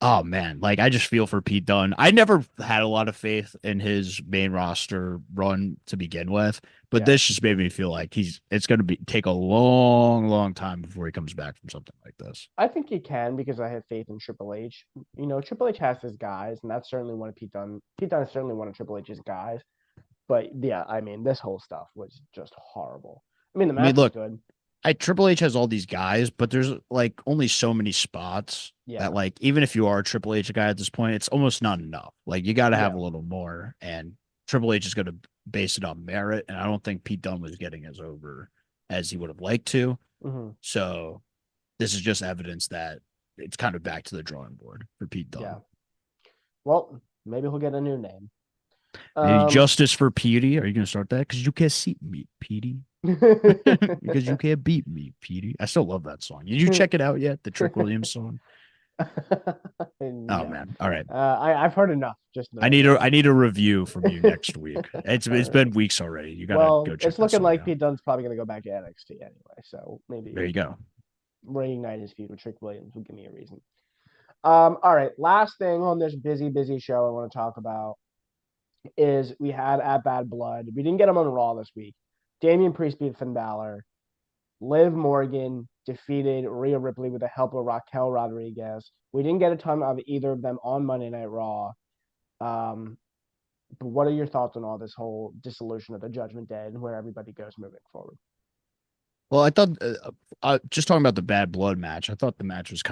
Speaker 2: Oh man, like I just feel for Pete Dunne. I never had a lot of faith in his main roster run to begin with, but
Speaker 1: Yeah.
Speaker 2: this just made me feel like it's going to be take a long, long time before he comes back from something like this.
Speaker 1: I think he can because I have faith in Triple H. Triple H has his guys, and that's certainly one of Pete Dunne. Pete Dunne is certainly one of Triple H's guys. But yeah, I mean, this whole stuff was just horrible. I mean, the
Speaker 2: I mean,
Speaker 1: match was
Speaker 2: look,
Speaker 1: good.
Speaker 2: Triple H has all these guys, but there's like only so many spots that
Speaker 1: Yeah,
Speaker 2: like even if you are a Triple H guy at this point, it's almost not enough. Like you got to have
Speaker 1: yeah.
Speaker 2: a little more, and Triple H is going to base it on merit, and I don't think Pete Dunne was getting as over as he would have liked to.
Speaker 1: Hmm.
Speaker 2: So this is just evidence that it's kind of back to the drawing board for Pete Dunne.
Speaker 1: Yeah. Well, maybe he'll get a new name.
Speaker 2: Maybe
Speaker 1: Um,
Speaker 2: justice for Petey. Are you going to start that? Because you can't see me, Petey. Because you can't beat me, Petey. I still love that song. Did you check it out yet? The Trick Williams song. Oh
Speaker 1: no,
Speaker 2: man. All right.
Speaker 1: I've heard enough. Just
Speaker 2: I
Speaker 1: know
Speaker 2: need a
Speaker 1: that.
Speaker 2: I need a review from you next week. It's
Speaker 1: All right.
Speaker 2: been weeks already. You gotta
Speaker 1: Well,
Speaker 2: go check
Speaker 1: it's
Speaker 2: that
Speaker 1: looking
Speaker 2: song
Speaker 1: like
Speaker 2: out.
Speaker 1: Pete Dunne's probably going to go back to NXT anyway. So
Speaker 2: There
Speaker 1: maybe
Speaker 2: you go.
Speaker 1: reignite his feud with Trick Williams will give me a reason. All right. Last thing on this busy show I want to talk about is we had at Bad Blood. We didn't get him on Raw this week. Damian Priest beat Finn Balor. Liv Morgan defeated Rhea Ripley with the help of Raquel Rodriguez. We didn't get a ton of either of them on Monday Night Raw. Um, but what are your thoughts on all this whole dissolution of the Judgment Day and where everybody goes moving forward?
Speaker 2: Well, I thought just talking about the Bad Blood match, I thought the match was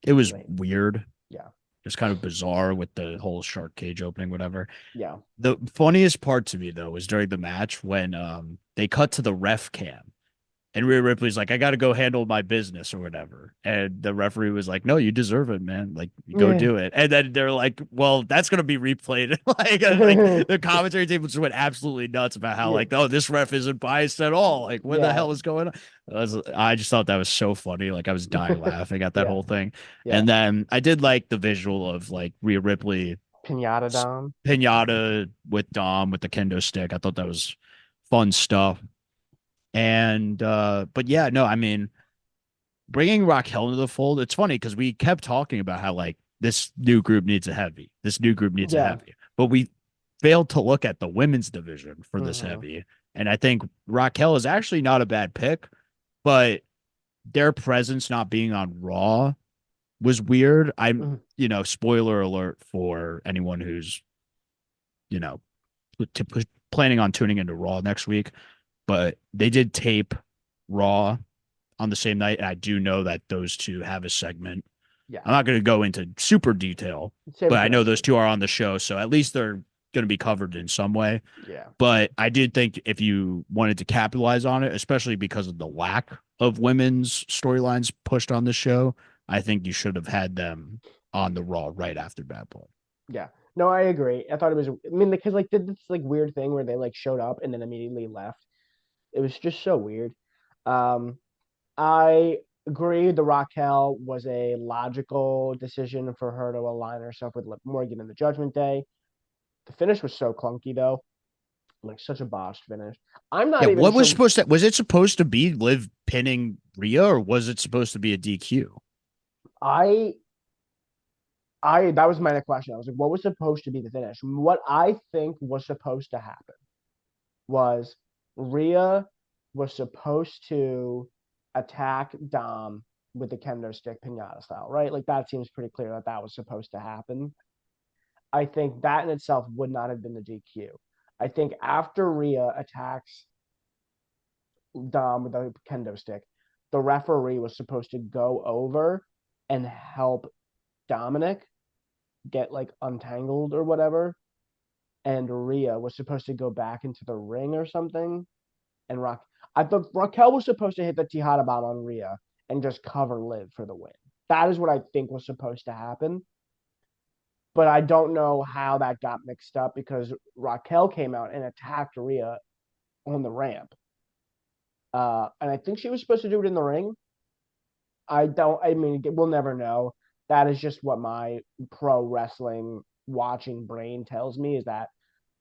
Speaker 2: it was
Speaker 1: Lame.
Speaker 2: weird,
Speaker 1: Yeah.
Speaker 2: just kind of bizarre with the whole shark cage opening, whatever.
Speaker 1: Yeah.
Speaker 2: The funniest part to me though was during the match when they cut to the ref cam And Rhea Ripley's like, I got to go handle my business or whatever. And the referee was like, no, you deserve it, man. Like, go
Speaker 1: Yeah.
Speaker 2: do it. And then they're like, well, that's going to be replayed. like the commentary table just went absolutely nuts about how,
Speaker 1: Yeah.
Speaker 2: like, oh, this ref isn't biased at all. Like, what the
Speaker 1: Yeah.
Speaker 2: hell is going on? I just thought that was so funny. Like, I was dying laughing at that
Speaker 1: Yeah.
Speaker 2: whole thing.
Speaker 1: Yeah.
Speaker 2: And then I did like the visual of like Rhea Ripley
Speaker 1: Pinata Dom.
Speaker 2: pinata with Dom with the kendo stick. I thought that was fun stuff. And but yeah, no, I mean, bringing Raquel into the fold, it's funny because we kept talking about how like this new group needs a heavy, this new group needs a
Speaker 1: Yeah.
Speaker 2: heavy, but we failed to look at the women's division for this
Speaker 1: Hmm.
Speaker 2: heavy. And I think Raquel is actually not a bad pick, but their presence not being on Raw was weird. I'm,
Speaker 1: Hmm.
Speaker 2: spoiler alert for anyone who's, you know, planning on tuning into Raw next week, but they did tape Raw on the same night. And I do know that those two have a segment.
Speaker 1: Yeah.
Speaker 2: I'm not going to go into super detail,
Speaker 1: Save
Speaker 2: but
Speaker 1: it
Speaker 2: I
Speaker 1: for
Speaker 2: know
Speaker 1: next
Speaker 2: those
Speaker 1: week.
Speaker 2: two are on the show. So at least they're going to be covered in some way.
Speaker 1: Yeah.
Speaker 2: But I did think if you wanted to capitalize on it, especially because of the lack of women's storylines pushed on the show, I think you should have had them on the Raw right after Bad Blood.
Speaker 1: Yeah. No, I agree. I thought it was. I mean, because like did this like weird thing where they like showed up and then immediately left. It was just so weird. Um, I agree. The Raquel was a logical decision for her to align herself with Morgan in the Judgment Day. The finish was so clunky though, like such a botched finish. I'm
Speaker 2: Yeah,
Speaker 1: not even
Speaker 2: what was
Speaker 1: sure.
Speaker 2: supposed to was it supposed to be Liv pinning Rhea or was it supposed to be a DQ?
Speaker 1: I that was my next question. I was like, what was supposed to be the finish? What I think was supposed to happen was Rhea was supposed to attack Dom with the kendo stick pinata style, right? Like that seems pretty clear that that was supposed to happen. I think that in itself would not have been the DQ. I think after Rhea attacks Dom with the kendo stick, the referee was supposed to go over and help Dominic get like untangled or whatever. And Rhea was supposed to go back into the ring or something. And I thought Raquel was supposed to hit the Tejada bomb on Rhea and just cover Liv for the win. That is what I think was supposed to happen. But I don't know how that got mixed up because Raquel came out and attacked Rhea on the ramp. And I think she was supposed to do it in the ring. I mean, we'll never know. That is just what my pro wrestling watching brain tells me is that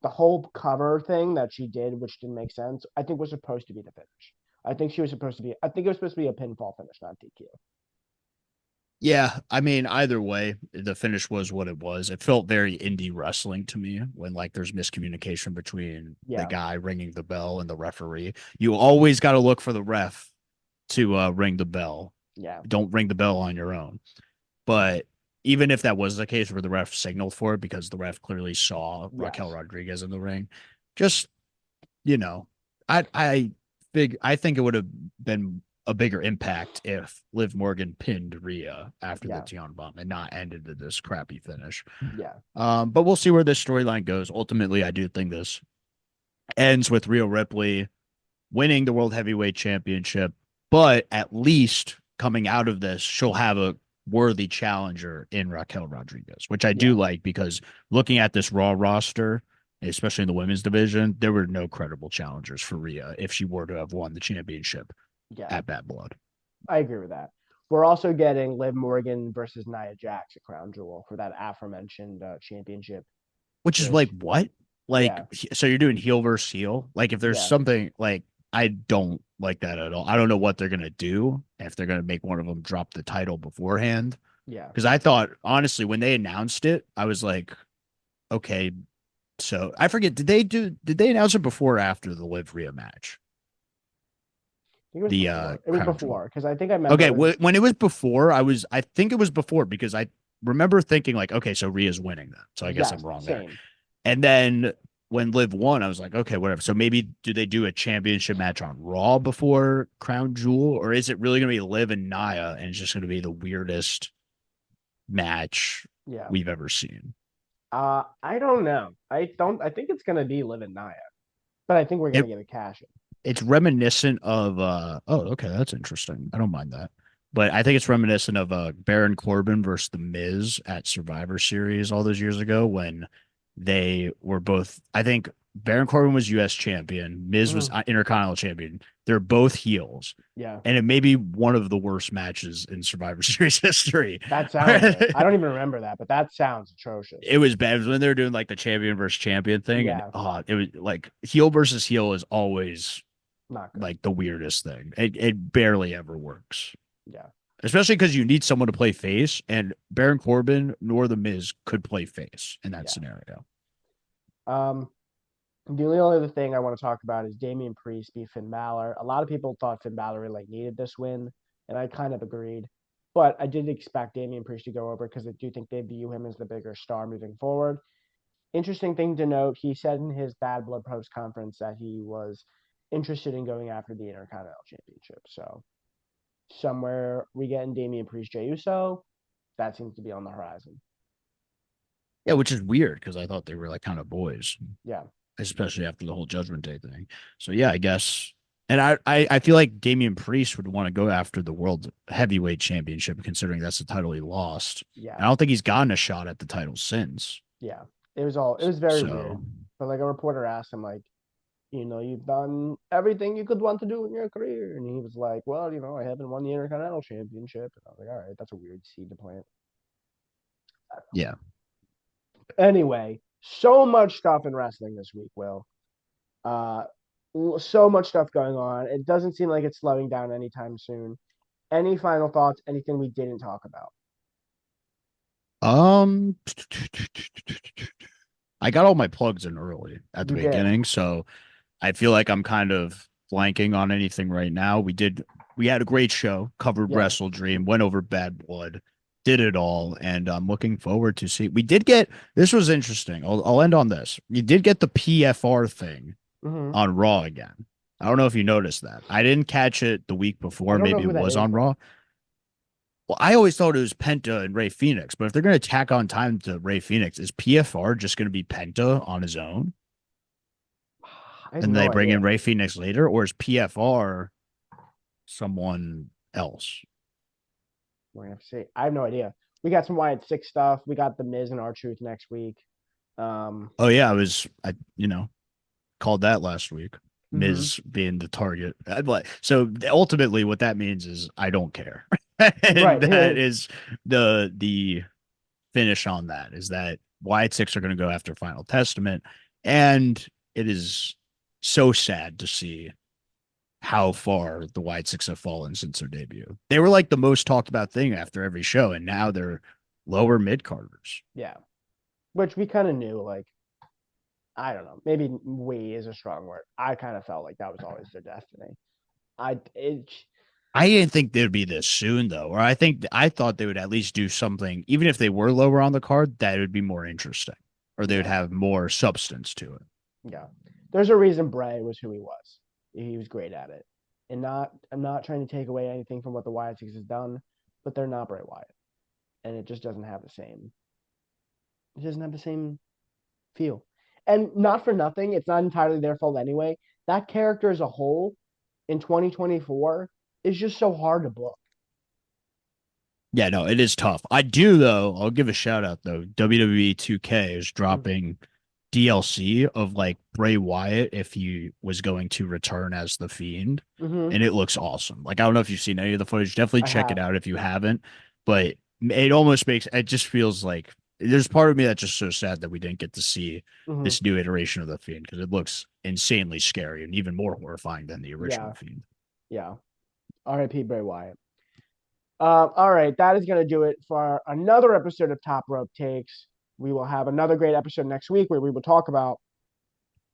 Speaker 1: the whole cover thing that she did, which didn't make sense, I think was supposed to be the finish. I think it was supposed to be a pinfall finish, not DQ.
Speaker 2: Yeah, I mean, either way, the finish was what it was. It felt very indie wrestling to me when like there's miscommunication between the
Speaker 1: Yeah,
Speaker 2: guy ringing the bell and the referee. You always got to look for the ref to ring the bell.
Speaker 1: yeah,
Speaker 2: Don't ring the bell on your own. But even if that was the case where the ref signaled for it because the ref clearly saw Raquel
Speaker 1: yes,
Speaker 2: Rodriguez in the ring, just you know, I think it would have been a bigger impact if Liv Morgan pinned Rhea after the
Speaker 1: yeah,
Speaker 2: Tiana bomb and not ended with this crappy finish.
Speaker 1: yeah,
Speaker 2: But we'll see where this storyline goes. Ultimately, I do think this ends with Rhea Ripley winning the World Heavyweight Championship, but at least coming out of this, she'll have a worthy challenger in Raquel Rodriguez, which I do
Speaker 1: yeah,
Speaker 2: like because looking at this Raw roster, especially in the women's division, there were no credible challengers for Rhea if she were to have won the championship
Speaker 1: yeah.
Speaker 2: at Bad Blood,
Speaker 1: I agree with that. We're also getting Liv Morgan versus Nia Jax at Crown Jewel for that aforementioned championship,
Speaker 2: which is like
Speaker 1: which,
Speaker 2: what? Like,
Speaker 1: yeah,
Speaker 2: so you're doing heel versus heel? Like, if there's
Speaker 1: yeah,
Speaker 2: something like I don't like that at all. I don't know what they're gonna do if they're gonna make one of them drop the title beforehand.
Speaker 1: yeah.
Speaker 2: Because I thought honestly when they announced it, I was like, okay, so I forget did they announce it before or after the Liv Rhea match?
Speaker 1: I think it was
Speaker 2: The
Speaker 1: before. It was
Speaker 2: Crown Jewel.
Speaker 1: before because I think I remember
Speaker 2: Okay,
Speaker 1: it was
Speaker 2: when it was before, I think it was before because I remember thinking like, okay, so Rhea's winning that. So I guess I'm
Speaker 1: yes,
Speaker 2: wrong there.
Speaker 1: same.
Speaker 2: And then when Liv won, I was like, okay, whatever. So maybe do they do a championship match on Raw before Crown Jewel, or is it really going to be Liv and Nia, and it's just going to be the weirdest match
Speaker 1: Yeah.
Speaker 2: we've ever seen?
Speaker 1: I don't know. I don't. I think it's gonna be Liv and Nia, but I think we're gonna
Speaker 2: It
Speaker 1: get a cash in.
Speaker 2: it's reminiscent of oh, okay, that's interesting. I don't mind that. But I think it's reminiscent of Baron Corbin versus The Miz at Survivor Series all those years ago when they were both, I think Baron Corbin was US champion, Miz was
Speaker 1: Mhm.
Speaker 2: Intercontinental champion. They're both heels.
Speaker 1: Yeah,
Speaker 2: And it may be one of the worst matches in Survivor Series history.
Speaker 1: that sounds it. I don't even remember that, but that sounds atrocious.
Speaker 2: It was bad. It was when they were doing like the champion versus champion thing, and
Speaker 1: Yeah,
Speaker 2: it was like heel versus heel is always
Speaker 1: not good.
Speaker 2: like the weirdest thing. It barely ever works,
Speaker 1: Yeah,
Speaker 2: especially because you need someone to play face, and Baron Corbin nor the Miz could play face in that
Speaker 1: yeah.
Speaker 2: scenario.
Speaker 1: Um, the only other thing I want to talk about is Damian Priest beat Finn Balor. A lot of people thought Finn Balor like needed this win, and I kind of agreed. But I did expect Damian Priest to go over because I do think they view him as the bigger star moving forward. Interesting thing to note, he said in his Bad Blood post conference that he was interested in going after the Intercontinental Championship. So somewhere we get in Damian Priest Jey Uso, that seems to be on the horizon.
Speaker 2: Yeah, which is weird because I thought they were like kind of boys,
Speaker 1: Yeah.
Speaker 2: especially after the whole Judgment Day thing. So yeah, I guess. And I feel like Damian Priest would want to go after the World Heavyweight Championship, considering that's the title he lost.
Speaker 1: Yeah.
Speaker 2: And I don't think he's gotten a shot at the title since.
Speaker 1: Yeah. It was very
Speaker 2: So
Speaker 1: weird. But like a reporter asked him, like, you've done everything you could want to do in your career. And he was like, well, I haven't won the Intercontinental Championship. And I was like, all right, that's a weird seed to plant.
Speaker 2: yeah.
Speaker 1: Anyway, so much stuff in wrestling this week, Will. Uh, so much stuff going on. It doesn't seem like it's slowing down anytime soon. Any final thoughts? Anything we didn't talk about?
Speaker 2: Um, I got all my plugs in early at the
Speaker 1: You did.
Speaker 2: beginning, so I feel like I'm kind of blanking on anything right now. We had a great show, covered
Speaker 1: Yeah.
Speaker 2: WrestleDream, went over Bad Blood, did it all, and I'm looking forward to see. We did get this was interesting. I'll end on this. You did get the PFR thing
Speaker 1: Hmm.
Speaker 2: on Raw again. I don't know if you noticed that. I didn't catch it the week
Speaker 1: I
Speaker 2: before.
Speaker 1: don't know
Speaker 2: Maybe
Speaker 1: who
Speaker 2: it
Speaker 1: that
Speaker 2: was
Speaker 1: is
Speaker 2: on
Speaker 1: though.
Speaker 2: Raw. Well, I always thought it was Penta and Ray Phoenix, but if they're going to tack on time to Ray Phoenix, is PFR just going to be Penta on his own?
Speaker 1: I have
Speaker 2: And
Speaker 1: no
Speaker 2: they bring in
Speaker 1: idea.
Speaker 2: Ray Phoenix later, or is PFR someone else?
Speaker 1: We're gonna have to see. I have no idea. We got some Wyatt Six stuff. We got the Miz and R-Truth next week. Um.
Speaker 2: Oh yeah, I called that last week.
Speaker 1: Hmm.
Speaker 2: Miz being the target. So ultimately, what that means is I don't care, and that
Speaker 1: Right.
Speaker 2: is the finish on that. Is that Wyatt Six are going to go after Final Testament, and it is so sad to see how far the White Six have fallen since their debut. They were like the most talked about thing after every show, and now they're lower mid carders.
Speaker 1: Yeah. Which we kind of knew. Like, I don't know. Maybe we is a strong word. I kind of felt like that was always their destiny. I it.
Speaker 2: I didn't think they'd be this soon though, or I thought they would at least do something, even if they were lower on the card, that it would be more interesting, or they would
Speaker 1: Yeah.
Speaker 2: have more substance to it.
Speaker 1: Yeah. There's a reason Bray was who he was. He was great at it. And I'm not trying to take away anything from what the Wyatt Six has done, but they're not Bray Wyatt. And it just doesn't have the same it doesn't have the same feel. And not for nothing, it's not entirely their fault anyway. That character as a whole in 2024 is just so hard to book.
Speaker 2: Yeah, no, it is tough. I do though. I'll give a shout out though. WWE 2K is
Speaker 1: Mm-hmm.
Speaker 2: dropping DLC of like Bray Wyatt if he was going to return as the Fiend,
Speaker 1: Mm-hmm.
Speaker 2: and it looks awesome. Like I don't know if you've seen any of the footage. Definitely
Speaker 1: I
Speaker 2: check it
Speaker 1: have.
Speaker 2: out if you haven't. But it almost makes it just feels like there's part of me that's just so sad that we didn't get to see
Speaker 1: Mm-hmm.
Speaker 2: this new iteration of the Fiend because it looks insanely scary and even more horrifying than the original
Speaker 1: Yeah.
Speaker 2: Fiend.
Speaker 1: Yeah. R.I.P. Bray Wyatt. All right, that is going to do it for another episode of Top Rope Takes. We will have another great episode next week where we will talk about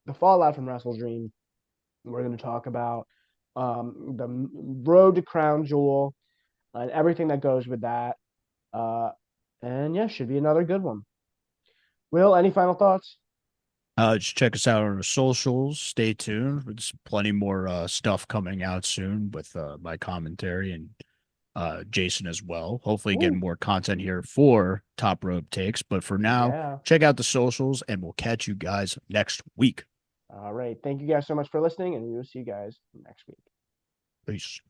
Speaker 1: the fallout from WrestleDream. We're going to talk about the road to Crown Jewel and everything that goes with that. Uh, and yeah, should be another good one. Will, any final thoughts?
Speaker 2: Just check us out on our socials. Stay tuned. There's plenty more stuff coming out soon with my commentary and Jason as well. Hopefully, getting
Speaker 1: Ooh,
Speaker 2: more content here for Top Rope Takes. But for now,
Speaker 1: yeah.
Speaker 2: check out the socials and we'll catch you guys next week.
Speaker 1: All right. Thank you guys so much for listening, and we will see you guys next week.
Speaker 2: Peace.